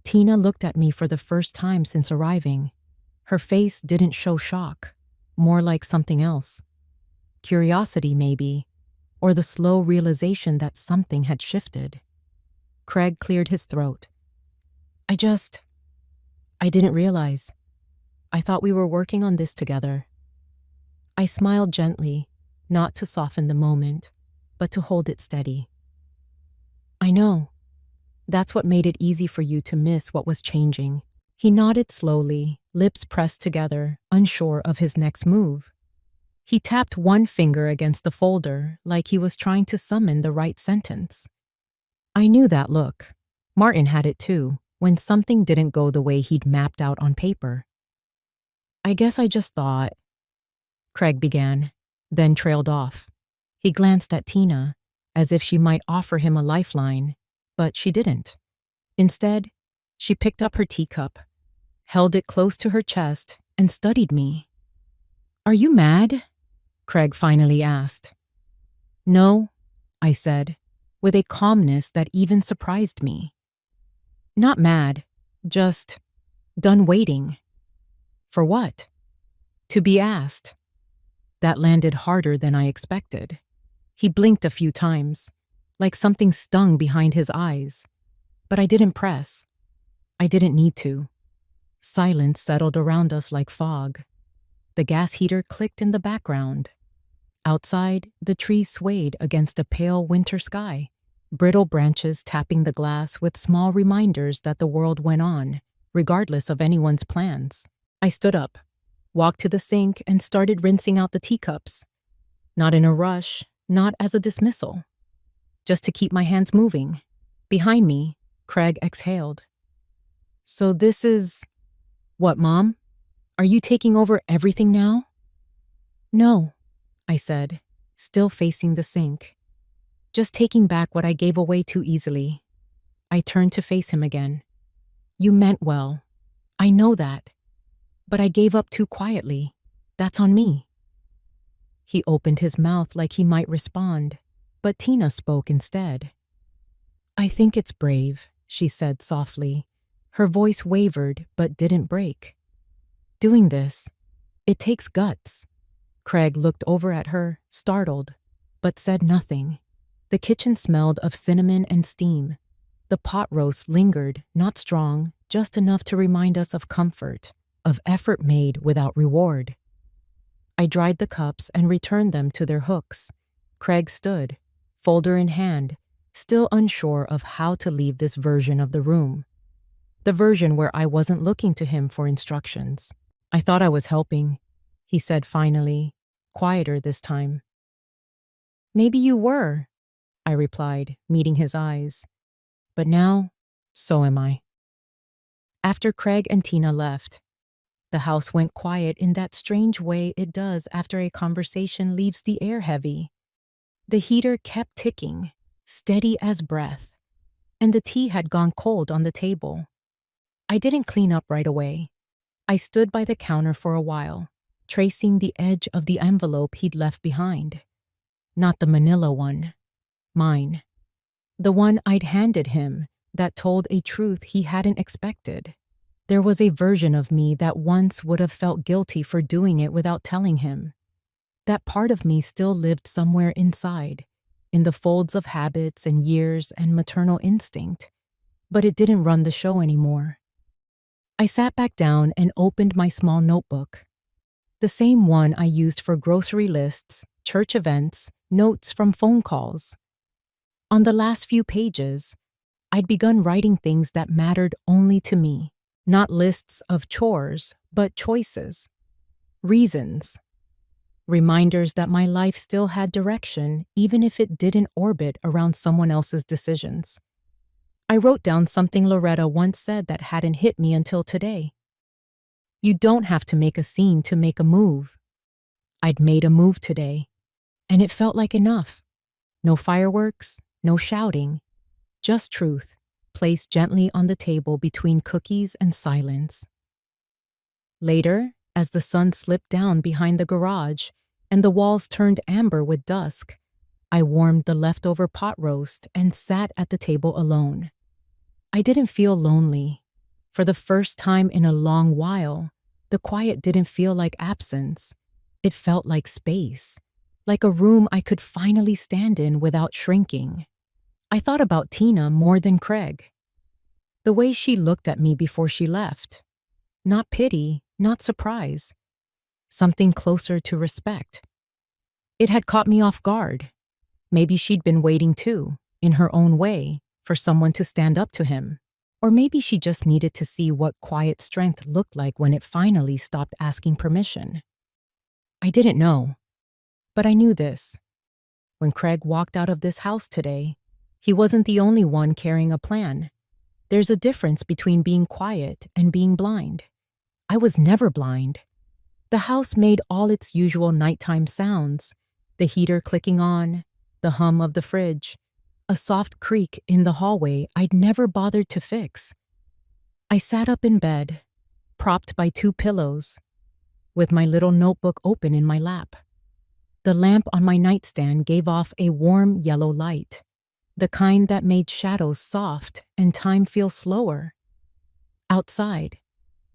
Tina looked at me for the first time since arriving. Her face didn't show shock, more like something else. Curiosity, maybe, or the slow realization that something had shifted. Craig cleared his throat. I didn't realize. I thought we were working on this together. I smiled gently, not to soften the moment, but to hold it steady. I know. That's what made it easy for you to miss what was changing. He nodded slowly, lips pressed together, unsure of his next move. He tapped one finger against the folder, like he was trying to summon the right sentence. I knew that look. Martin had it too, when something didn't go the way he'd mapped out on paper. I guess I just thought, Craig began, then trailed off. He glanced at Tina, as if she might offer him a lifeline, but she didn't. Instead, she picked up her teacup, held it close to her chest, and studied me. Are you mad? Craig finally asked. No, I said, with a calmness that even surprised me. Not mad, just done waiting. For what? To be asked. That landed harder than I expected. He blinked a few times, like something stung behind his eyes. But I didn't press. I didn't need to. Silence settled around us like fog. The gas heater clicked in the background. Outside, the trees swayed against a pale winter sky, brittle branches tapping the glass with small reminders that the world went on, regardless of anyone's plans. I stood up, walked to the sink, and started rinsing out the teacups. Not in a rush, not as a dismissal. Just to keep my hands moving. Behind me, Craig exhaled. So this is... What, Mom? Are you taking over everything now? No, I said, still facing the sink. Just taking back what I gave away too easily. I turned to face him again. You meant well. I know that. But I gave up too quietly. That's on me. He opened his mouth like he might respond, but Tina spoke instead. I think it's brave, she said softly. Her voice wavered but didn't break. Doing this, it takes guts. Craig looked over at her, startled, but said nothing. The kitchen smelled of cinnamon and steam. The pot roast lingered, not strong, just enough to remind us of comfort, of effort made without reward. I dried the cups and returned them to their hooks. Craig stood, folder in hand, still unsure of how to leave this version of the room. The version where I wasn't looking to him for instructions. I thought I was helping, he said finally, quieter this time. Maybe you were, I replied, meeting his eyes. But now, so am I. After Craig and Tina left, the house went quiet in that strange way it does after a conversation leaves the air heavy. The heater kept ticking, steady as breath, and the tea had gone cold on the table. I didn't clean up right away. I stood by the counter for a while, tracing the edge of the envelope he'd left behind. Not the manila one. Mine. The one I'd handed him that told a truth he hadn't expected. There was a version of me that once would have felt guilty for doing it without telling him. That part of me still lived somewhere inside, in the folds of habits and years and maternal instinct, but it didn't run the show anymore. I sat back down and opened my small notebook. The same one I used for grocery lists, church events, notes from phone calls. On the last few pages, I'd begun writing things that mattered only to me, not lists of chores, but choices, reasons, reminders that my life still had direction even if it didn't orbit around someone else's decisions. I wrote down something Loretta once said that hadn't hit me until today. You don't have to make a scene to make a move. I'd made a move today, and it felt like enough. No fireworks, no shouting, just truth, placed gently on the table between cookies and silence. Later, as the sun slipped down behind the garage and the walls turned amber with dusk, I warmed the leftover pot roast and sat at the table alone. I didn't feel lonely. For the first time in a long while, the quiet didn't feel like absence. It felt like space, like a room I could finally stand in without shrinking. I thought about Tina more than Craig. The way she looked at me before she left. Not pity, not surprise. Something closer to respect. It had caught me off guard. Maybe she'd been waiting too, in her own way, for someone to stand up to him. Or maybe she just needed to see what quiet strength looked like when it finally stopped asking permission. I didn't know. But I knew this. When Craig walked out of this house today, he wasn't the only one carrying a plan. There's a difference between being quiet and being blind. I was never blind. The house made all its usual nighttime sounds, the heater clicking on, the hum of the fridge, a soft creak in the hallway I'd never bothered to fix. I sat up in bed, propped by 2 pillows, with my little notebook open in my lap. The lamp on my nightstand gave off a warm yellow light, the kind that made shadows soft and time feel slower. Outside,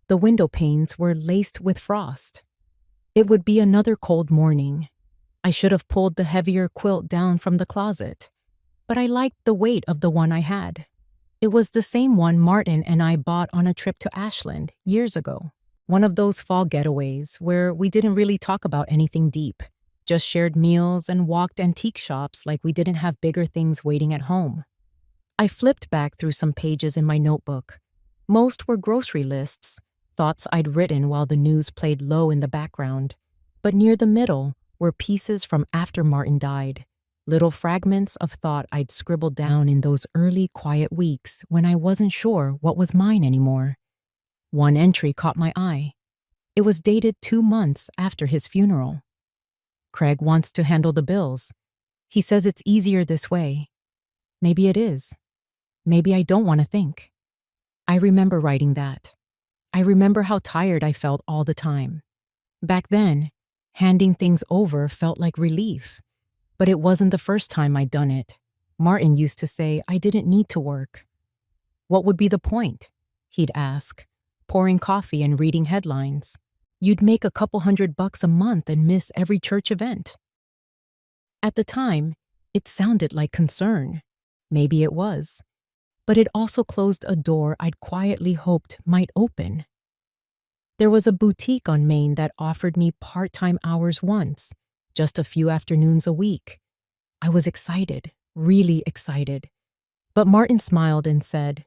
the window panes were laced with frost. It would be another cold morning. I should have pulled the heavier quilt down from the closet, but I liked the weight of the one I had. It was the same one Martin and I bought on a trip to Ashland years ago. One of those fall getaways where we didn't really talk about anything deep, just shared meals and walked antique shops like we didn't have bigger things waiting at home. I flipped back through some pages in my notebook. Most were grocery lists, thoughts I'd written while the news played low in the background. But near the middle were pieces from after Martin died, little fragments of thought I'd scribbled down in those early quiet weeks when I wasn't sure what was mine anymore. One entry caught my eye. It was dated 2 months after his funeral. Craig wants to handle the bills. He says it's easier this way. Maybe it is. Maybe I don't want to think. I remember writing that. I remember how tired I felt all the time. Back then, handing things over felt like relief. But it wasn't the first time I'd done it. Martin used to say I didn't need to work. What would be the point? He'd ask, pouring coffee and reading headlines. You'd make a couple $100 a month and miss every church event. At the time, it sounded like concern. Maybe it was. But it also closed a door I'd quietly hoped might open. There was a boutique on Main that offered me part-time hours once, just a few afternoons a week. I was excited, really excited. But Martin smiled and said,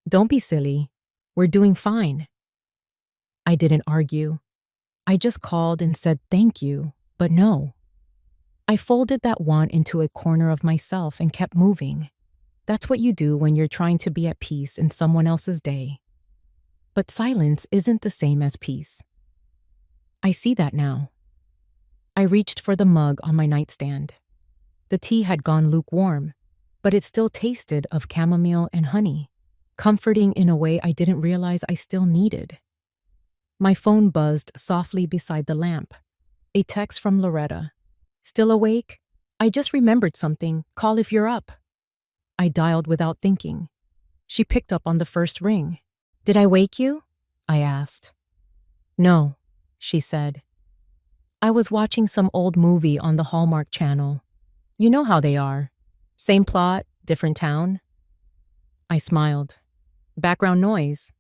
"Don't be silly. We're doing fine." I didn't argue. I just called and said thank you, but no. I folded that want into a corner of myself and kept moving. That's what you do when you're trying to be at peace in someone else's day. But silence isn't the same as peace. I see that now. I reached for the mug on my nightstand. The tea had gone lukewarm, but it still tasted of chamomile and honey, comforting in a way I didn't realize I still needed. My phone buzzed softly beside the lamp. A text from Loretta. "Still awake? I just remembered something. Call if you're up." I dialed without thinking. She picked up on the first ring. "Did I wake you?" I asked. "No," she said. "I was watching some old movie on the Hallmark Channel. You know how they are. Same plot, different town." I smiled. "Background noise."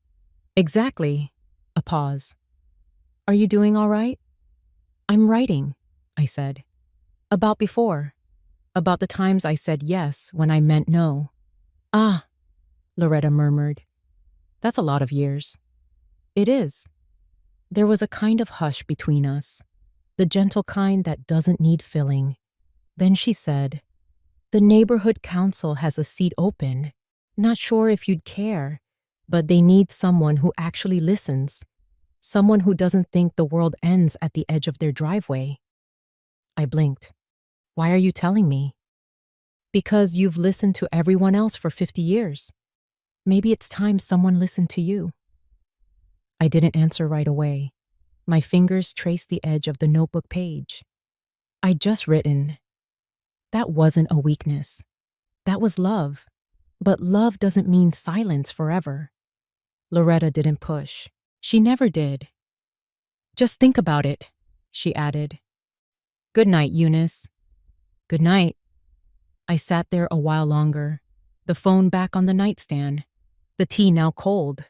"Exactly." A pause. "Are you doing all right?" "I'm writing," I said. "About before. About the times I said yes when I meant no." "Ah," Loretta murmured. "That's a lot of years." "It is." There was a kind of hush between us, the gentle kind that doesn't need filling. Then she said, "The neighborhood council has a seat open. Not sure if you'd care, but they need someone who actually listens. Someone who doesn't think the world ends at the edge of their driveway." I blinked. "Why are you telling me?" "Because you've listened to everyone else for 50 years. Maybe it's time someone listened to you." I didn't answer right away. My fingers traced the edge of the notebook page. I'd just written. That wasn't a weakness. That was love. But love doesn't mean silence forever. Loretta didn't push. She never did. "Just think about it," she added. Good night, Eunice. Good night. I sat there a while longer, the phone back on the nightstand, the tea now cold.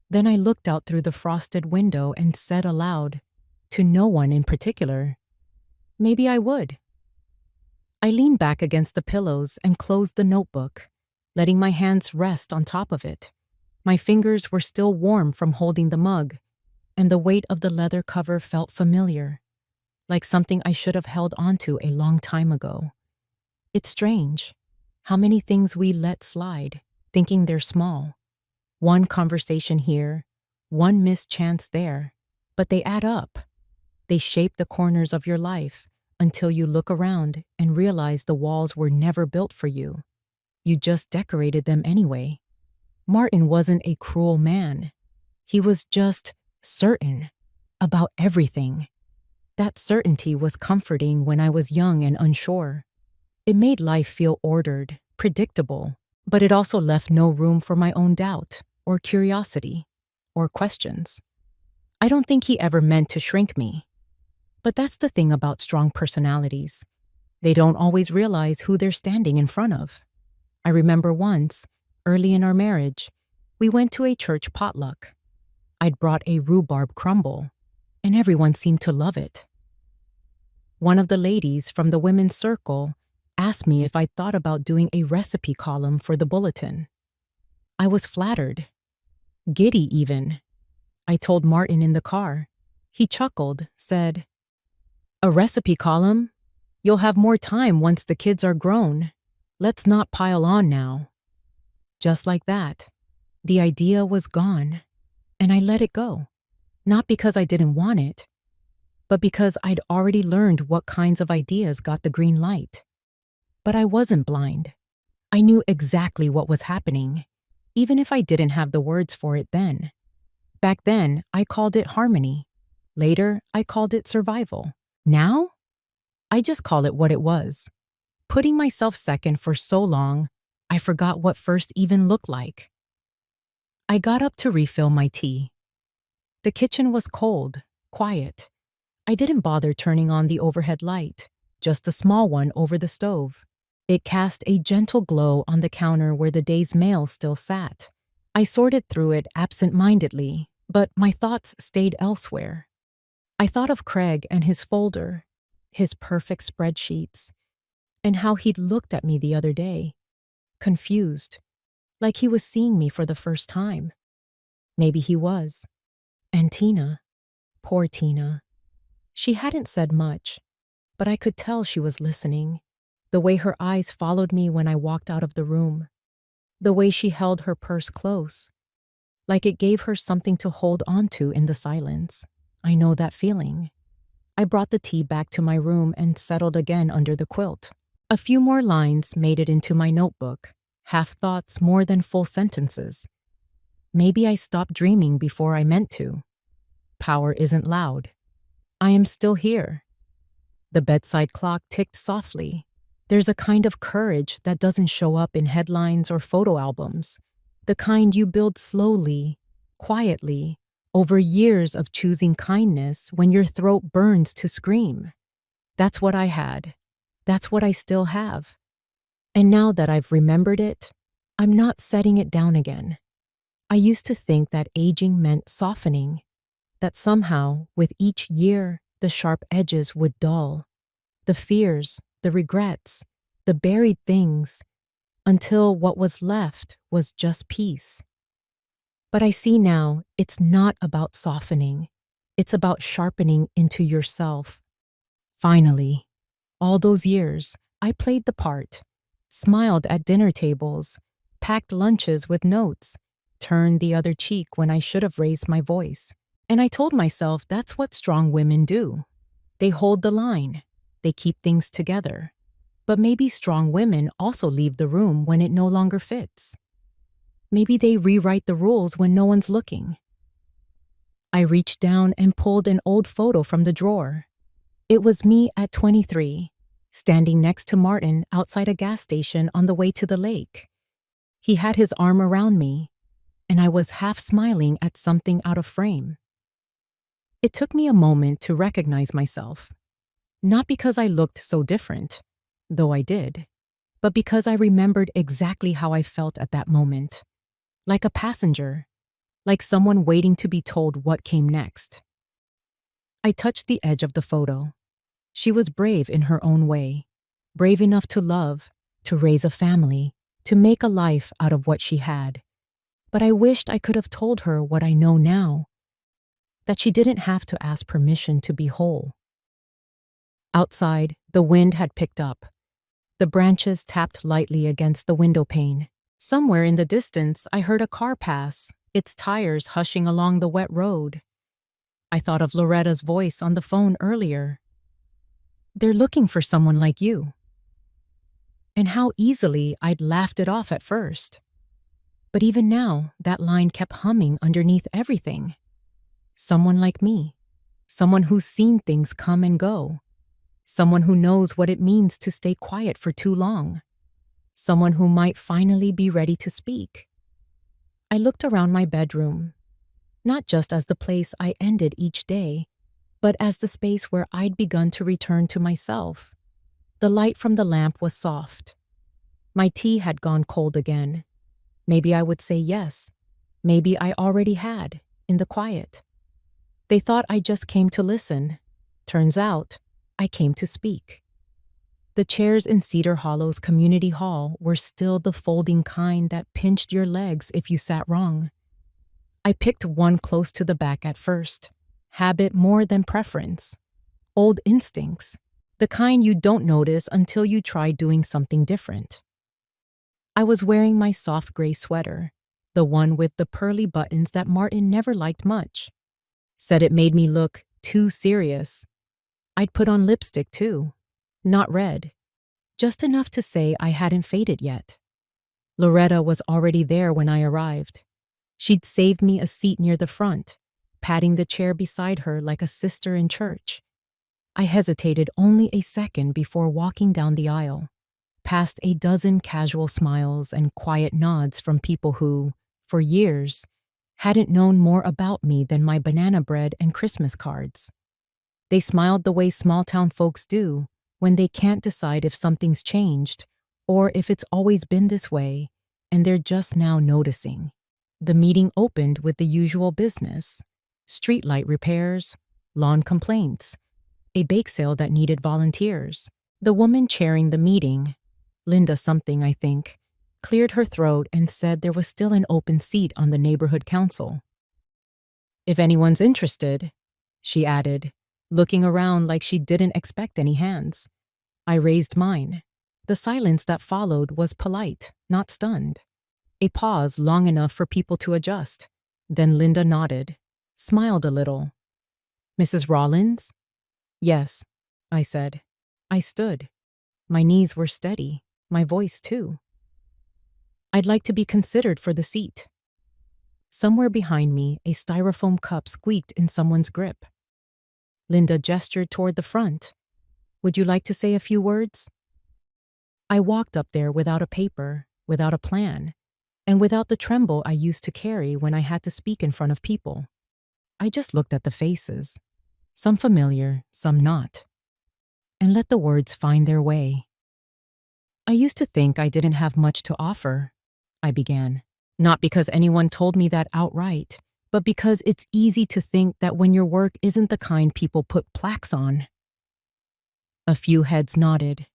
Then I looked out through the frosted window and said aloud, to no one in particular, maybe I would. I leaned back against the pillows and closed the notebook, letting my hands rest on top of it. My fingers were still warm from holding the mug, and the weight of the leather cover felt familiar, like something I should have held onto a long time ago. It's strange how many things we let slide, thinking they're small. One conversation here, one missed chance there, but they add up. They shape the corners of your life until you look around and realize the walls were never built for you. You just decorated them anyway. Martin wasn't a cruel man. He was just certain about everything. That certainty was comforting when I was young and unsure. It made life feel ordered, predictable, but it also left no room for my own doubt, or curiosity, or questions. I don't think he ever meant to shrink me. But that's the thing about strong personalities. They don't always realize who they're standing in front of. I remember once, early in our marriage, we went to a church potluck. I'd brought a rhubarb crumble, and everyone seemed to love it. One of the ladies from the women's circle asked me if I'd thought about doing a recipe column for the bulletin. I was flattered, giddy even. I told Martin in the car. He chuckled, said, "A recipe column? You'll have more time once the kids are grown. Let's not pile on now." Just like that, the idea was gone, and I let it go. Not because I didn't want it, but because I'd already learned what kinds of ideas got the green light. But I wasn't blind. I knew exactly what was happening, even if I didn't have the words for it then. Back then, I called it harmony. Later, I called it survival. Now, I just call it what it was. Putting myself second for so long, I forgot what first even looked like. I got up to refill my tea. The kitchen was cold, quiet. I didn't bother turning on the overhead light, just the small one over the stove. It cast a gentle glow on the counter where the day's mail still sat. I sorted through it absent-mindedly, but my thoughts stayed elsewhere. I thought of Craig and his folder, his perfect spreadsheets, and how he'd looked at me the other day, confused, like he was seeing me for the first time. Maybe he was. And Tina, poor Tina. She hadn't said much, but I could tell she was listening. The way her eyes followed me when I walked out of the room. The way she held her purse close, like it gave her something to hold onto in the silence. I know that feeling. I brought the tea back to my room and settled again under the quilt. A few more lines made it into my notebook, half thoughts more than full sentences. Maybe I stopped dreaming before I meant to. Power isn't loud. I am still here. The bedside clock ticked softly. There's a kind of courage that doesn't show up in headlines or photo albums, the kind you build slowly, quietly, over years of choosing kindness when your throat burns to scream. That's what I had. That's what I still have. And now that I've remembered it, I'm not setting it down again. I used to think that aging meant softening, that somehow, with each year, the sharp edges would dull. The fears, the regrets, the buried things, until what was left was just peace. But I see now it's not about softening. It's about sharpening into yourself. Finally, all those years, I played the part, smiled at dinner tables, packed lunches with notes, turned the other cheek when I should have raised my voice. And I told myself that's what strong women do. They hold the line. They keep things together. But maybe strong women also leave the room when it no longer fits. Maybe they rewrite the rules when no one's looking. I reached down and pulled an old photo from the drawer. It was me at 23, standing next to Martin outside a gas station on the way to the lake. He had his arm around me, and I was half smiling at something out of frame. It took me a moment to recognize myself. Not because I looked so different, though I did, but because I remembered exactly how I felt at that moment. Like a passenger, like someone waiting to be told what came next. I touched the edge of the photo. She was brave in her own way, brave enough to love, to raise a family, to make a life out of what she had. But I wished I could have told her what I know now, that she didn't have to ask permission to be whole. Outside, the wind had picked up. The branches tapped lightly against the window pane. Somewhere in the distance, I heard a car pass, its tires hushing along the wet road. I thought of Loretta's voice on the phone earlier. "They're looking for someone like you." And how easily I'd laughed it off at first. But even now, that line kept humming underneath everything. Someone like me. Someone who's seen things come and go. Someone who knows what it means to stay quiet for too long. Someone who might finally be ready to speak. I looked around my bedroom, not just as the place I ended each day, but as the space where I'd begun to return to myself. The light from the lamp was soft. My tea had gone cold again. Maybe I would say yes. Maybe I already had, in the quiet. They thought I just came to listen. Turns out, I came to speak. The chairs in Cedar Hollow's community hall were still the folding kind that pinched your legs if you sat wrong. I picked one close to the back at first. Habit more than preference. Old instincts. The kind you don't notice until you try doing something different. I was wearing my soft gray sweater, the one with the pearly buttons that Martin never liked much. Said it made me look too serious. I'd put on lipstick too. Not red. Just enough to say I hadn't faded yet. Loretta was already there when I arrived. She'd saved me a seat near the front, patting the chair beside her like a sister in church. I hesitated only a second before walking down the aisle, past a dozen casual smiles and quiet nods from people who, for years, hadn't known more about me than my banana bread and Christmas cards. They smiled the way small-town folks do when they can't decide if something's changed or if it's always been this way, and they're just now noticing. The meeting opened with the usual business: streetlight repairs, lawn complaints, a bake sale that needed volunteers. The woman chairing the meeting, Linda something, I think, cleared her throat and said there was still an open seat on the neighborhood council. "If anyone's interested," she added, looking around like she didn't expect any hands. I raised mine. The silence that followed was polite, not stunned. A pause long enough for people to adjust. Then Linda nodded, smiled a little. "Mrs. Rollins?" "Yes," I said. I stood. My knees were steady, my voice too. "I'd like to be considered for the seat." Somewhere behind me, a styrofoam cup squeaked in someone's grip. Linda gestured toward the front. "Would you like to say a few words?" I walked up there without a paper, without a plan, and without the tremble I used to carry when I had to speak in front of people. I just looked at the faces, some familiar, some not, and let the words find their way. "I used to think I didn't have much to offer," I began, not because anyone told me that outright, but because it's easy to think that when your work isn't the kind people put plaques on. A few heads nodded.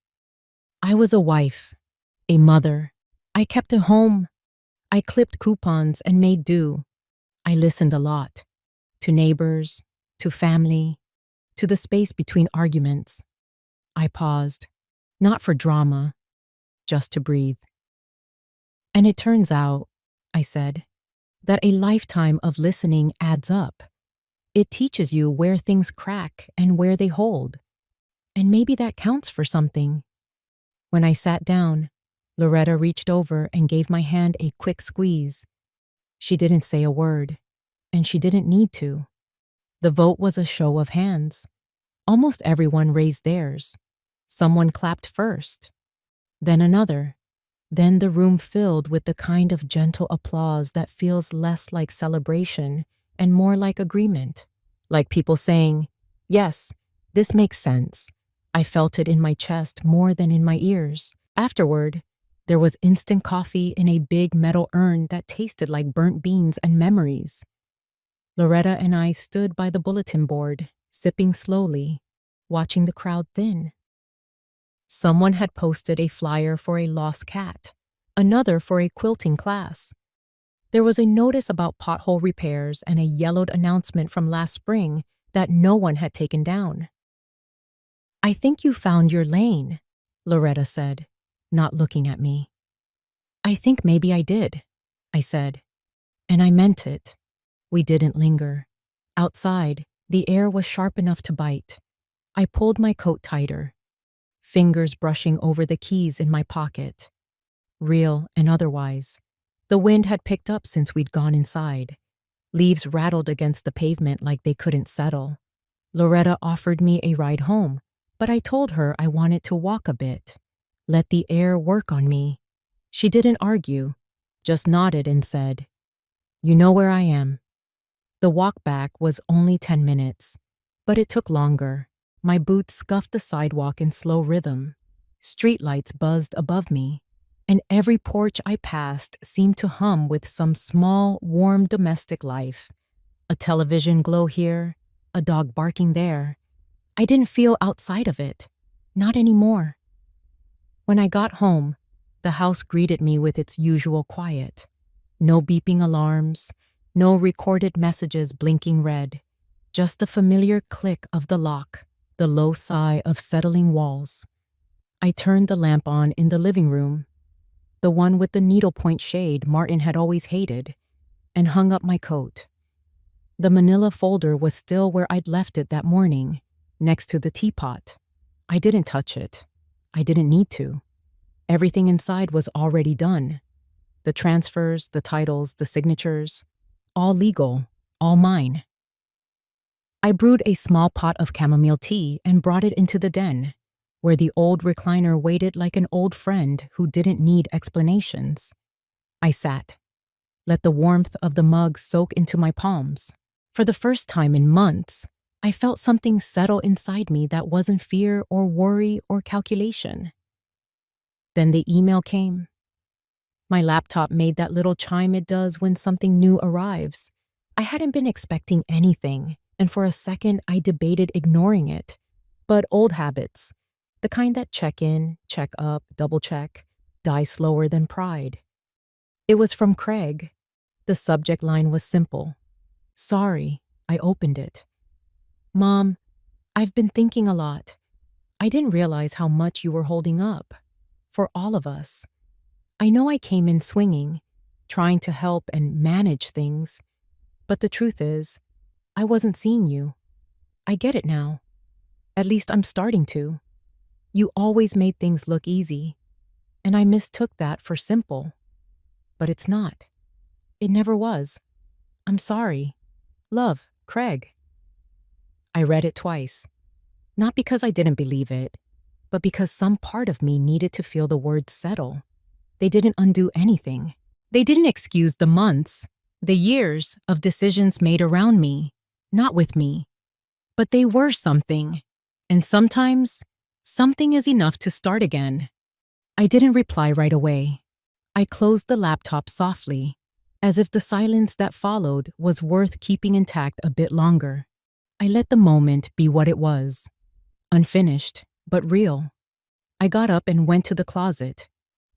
I was a wife, a mother. I kept a home. I clipped coupons and made do. I listened a lot. To neighbors, to family, to the space between arguments. I paused, not for drama, just to breathe. "And it turns out," I said, "that a lifetime of listening adds up. It teaches you where things crack and where they hold. And maybe that counts for something." When I sat down, Loretta reached over and gave my hand a quick squeeze. She didn't say a word, and she didn't need to. The vote was a show of hands. Almost everyone raised theirs. Someone clapped first, then another. Then the room filled with the kind of gentle applause that feels less like celebration and more like agreement, like people saying, "Yes, this makes sense. I felt it in my chest more than in my ears. Afterward, there was instant coffee in a big metal urn that tasted like burnt beans and memories. Loretta and I stood by the bulletin board, sipping slowly, watching the crowd thin. Someone had posted a flyer for a lost cat, another for a quilting class. There was a notice about pothole repairs and a yellowed announcement from last spring that no one had taken down. "I think you found your lane," Loretta said, not looking at me. "I think maybe I did," I said. And I meant it. We didn't linger. Outside, the air was sharp enough to bite. I pulled my coat tighter, fingers brushing over the keys in my pocket. Real and otherwise. The wind had picked up since we'd gone inside. Leaves rattled against the pavement like they couldn't settle. Loretta offered me a ride home, but I told her I wanted to walk a bit. Let the air work on me. She didn't argue, just nodded and said, "You know where I am." The walk back was only 10 minutes, but it took longer. My boots scuffed the sidewalk in slow rhythm. Streetlights buzzed above me, and every porch I passed seemed to hum with some small, warm domestic life. A television glow here, a dog barking there. I didn't feel outside of it. Not anymore. When I got home, the house greeted me with its usual quiet. No beeping alarms, no recorded messages blinking red. Just the familiar click of the lock, the low sigh of settling walls. I turned the lamp on in the living room, the one with the needlepoint shade Martin had always hated, and hung up my coat. The manila folder was still where I'd left it that morning, next to the teapot. I didn't touch it. I didn't need to. Everything inside was already done. The transfers, the titles, the signatures, all legal, all mine. I brewed a small pot of chamomile tea and brought it into the den, where the old recliner waited like an old friend who didn't need explanations. I sat, let the warmth of the mug soak into my palms. For the first time in months, I felt something settle inside me that wasn't fear or worry or calculation. Then the email came. My laptop made that little chime it does when something new arrives. I hadn't been expecting anything, and for a second I debated ignoring it. But old habits, the kind that check in, check up, double check, die slower than pride. It was from Craig. The subject line was simple. "Sorry." I opened it. "Mom, I've been thinking a lot. I didn't realize how much you were holding up. For all of us. I know I came in swinging, trying to help and manage things. But the truth is, I wasn't seeing you. I get it now. At least I'm starting to. You always made things look easy, and I mistook that for simple. But it's not. It never was. I'm sorry. Love, Craig." I read it twice. Not because I didn't believe it, but because some part of me needed to feel the words settle. They didn't undo anything. They didn't excuse the months, the years of decisions made around me, not with me. But they were something. And sometimes, something is enough to start again. I didn't reply right away. I closed the laptop softly, as if the silence that followed was worth keeping intact a bit longer. I let the moment be what it was. Unfinished, but real. I got up and went to the closet,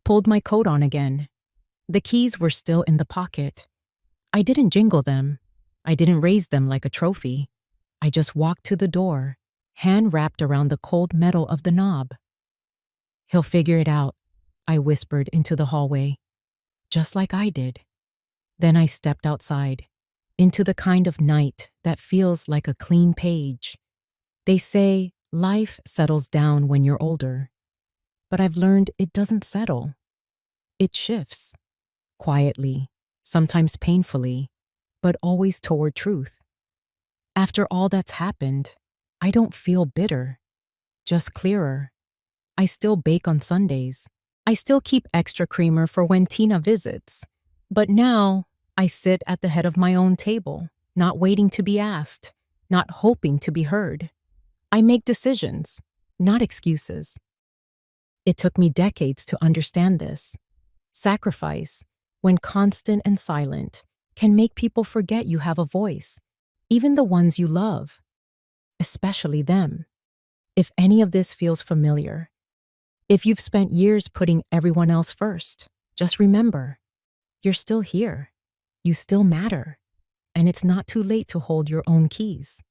pulled my coat on again. The keys were still in the pocket. I didn't jingle them. I didn't raise them like a trophy. I just walked to the door, hand wrapped around the cold metal of the knob. "He'll figure it out," I whispered into the hallway, just like I did. Then I stepped outside, into the kind of night that feels like a clean page. They say life settles down when you're older, but I've learned it doesn't settle. It shifts, quietly, sometimes painfully, but always toward truth. After all that's happened, I don't feel bitter, just clearer. I still bake on Sundays. I still keep extra creamer for when Tina visits. But now, I sit at the head of my own table, not waiting to be asked, not hoping to be heard. I make decisions, not excuses. It took me decades to understand this. Sacrifice, when constant and silent, can make people forget you have a voice, even the ones you love, especially them. If any of this feels familiar, if you've spent years putting everyone else first, just remember, you're still here. You still matter. And it's not too late to hold your own keys.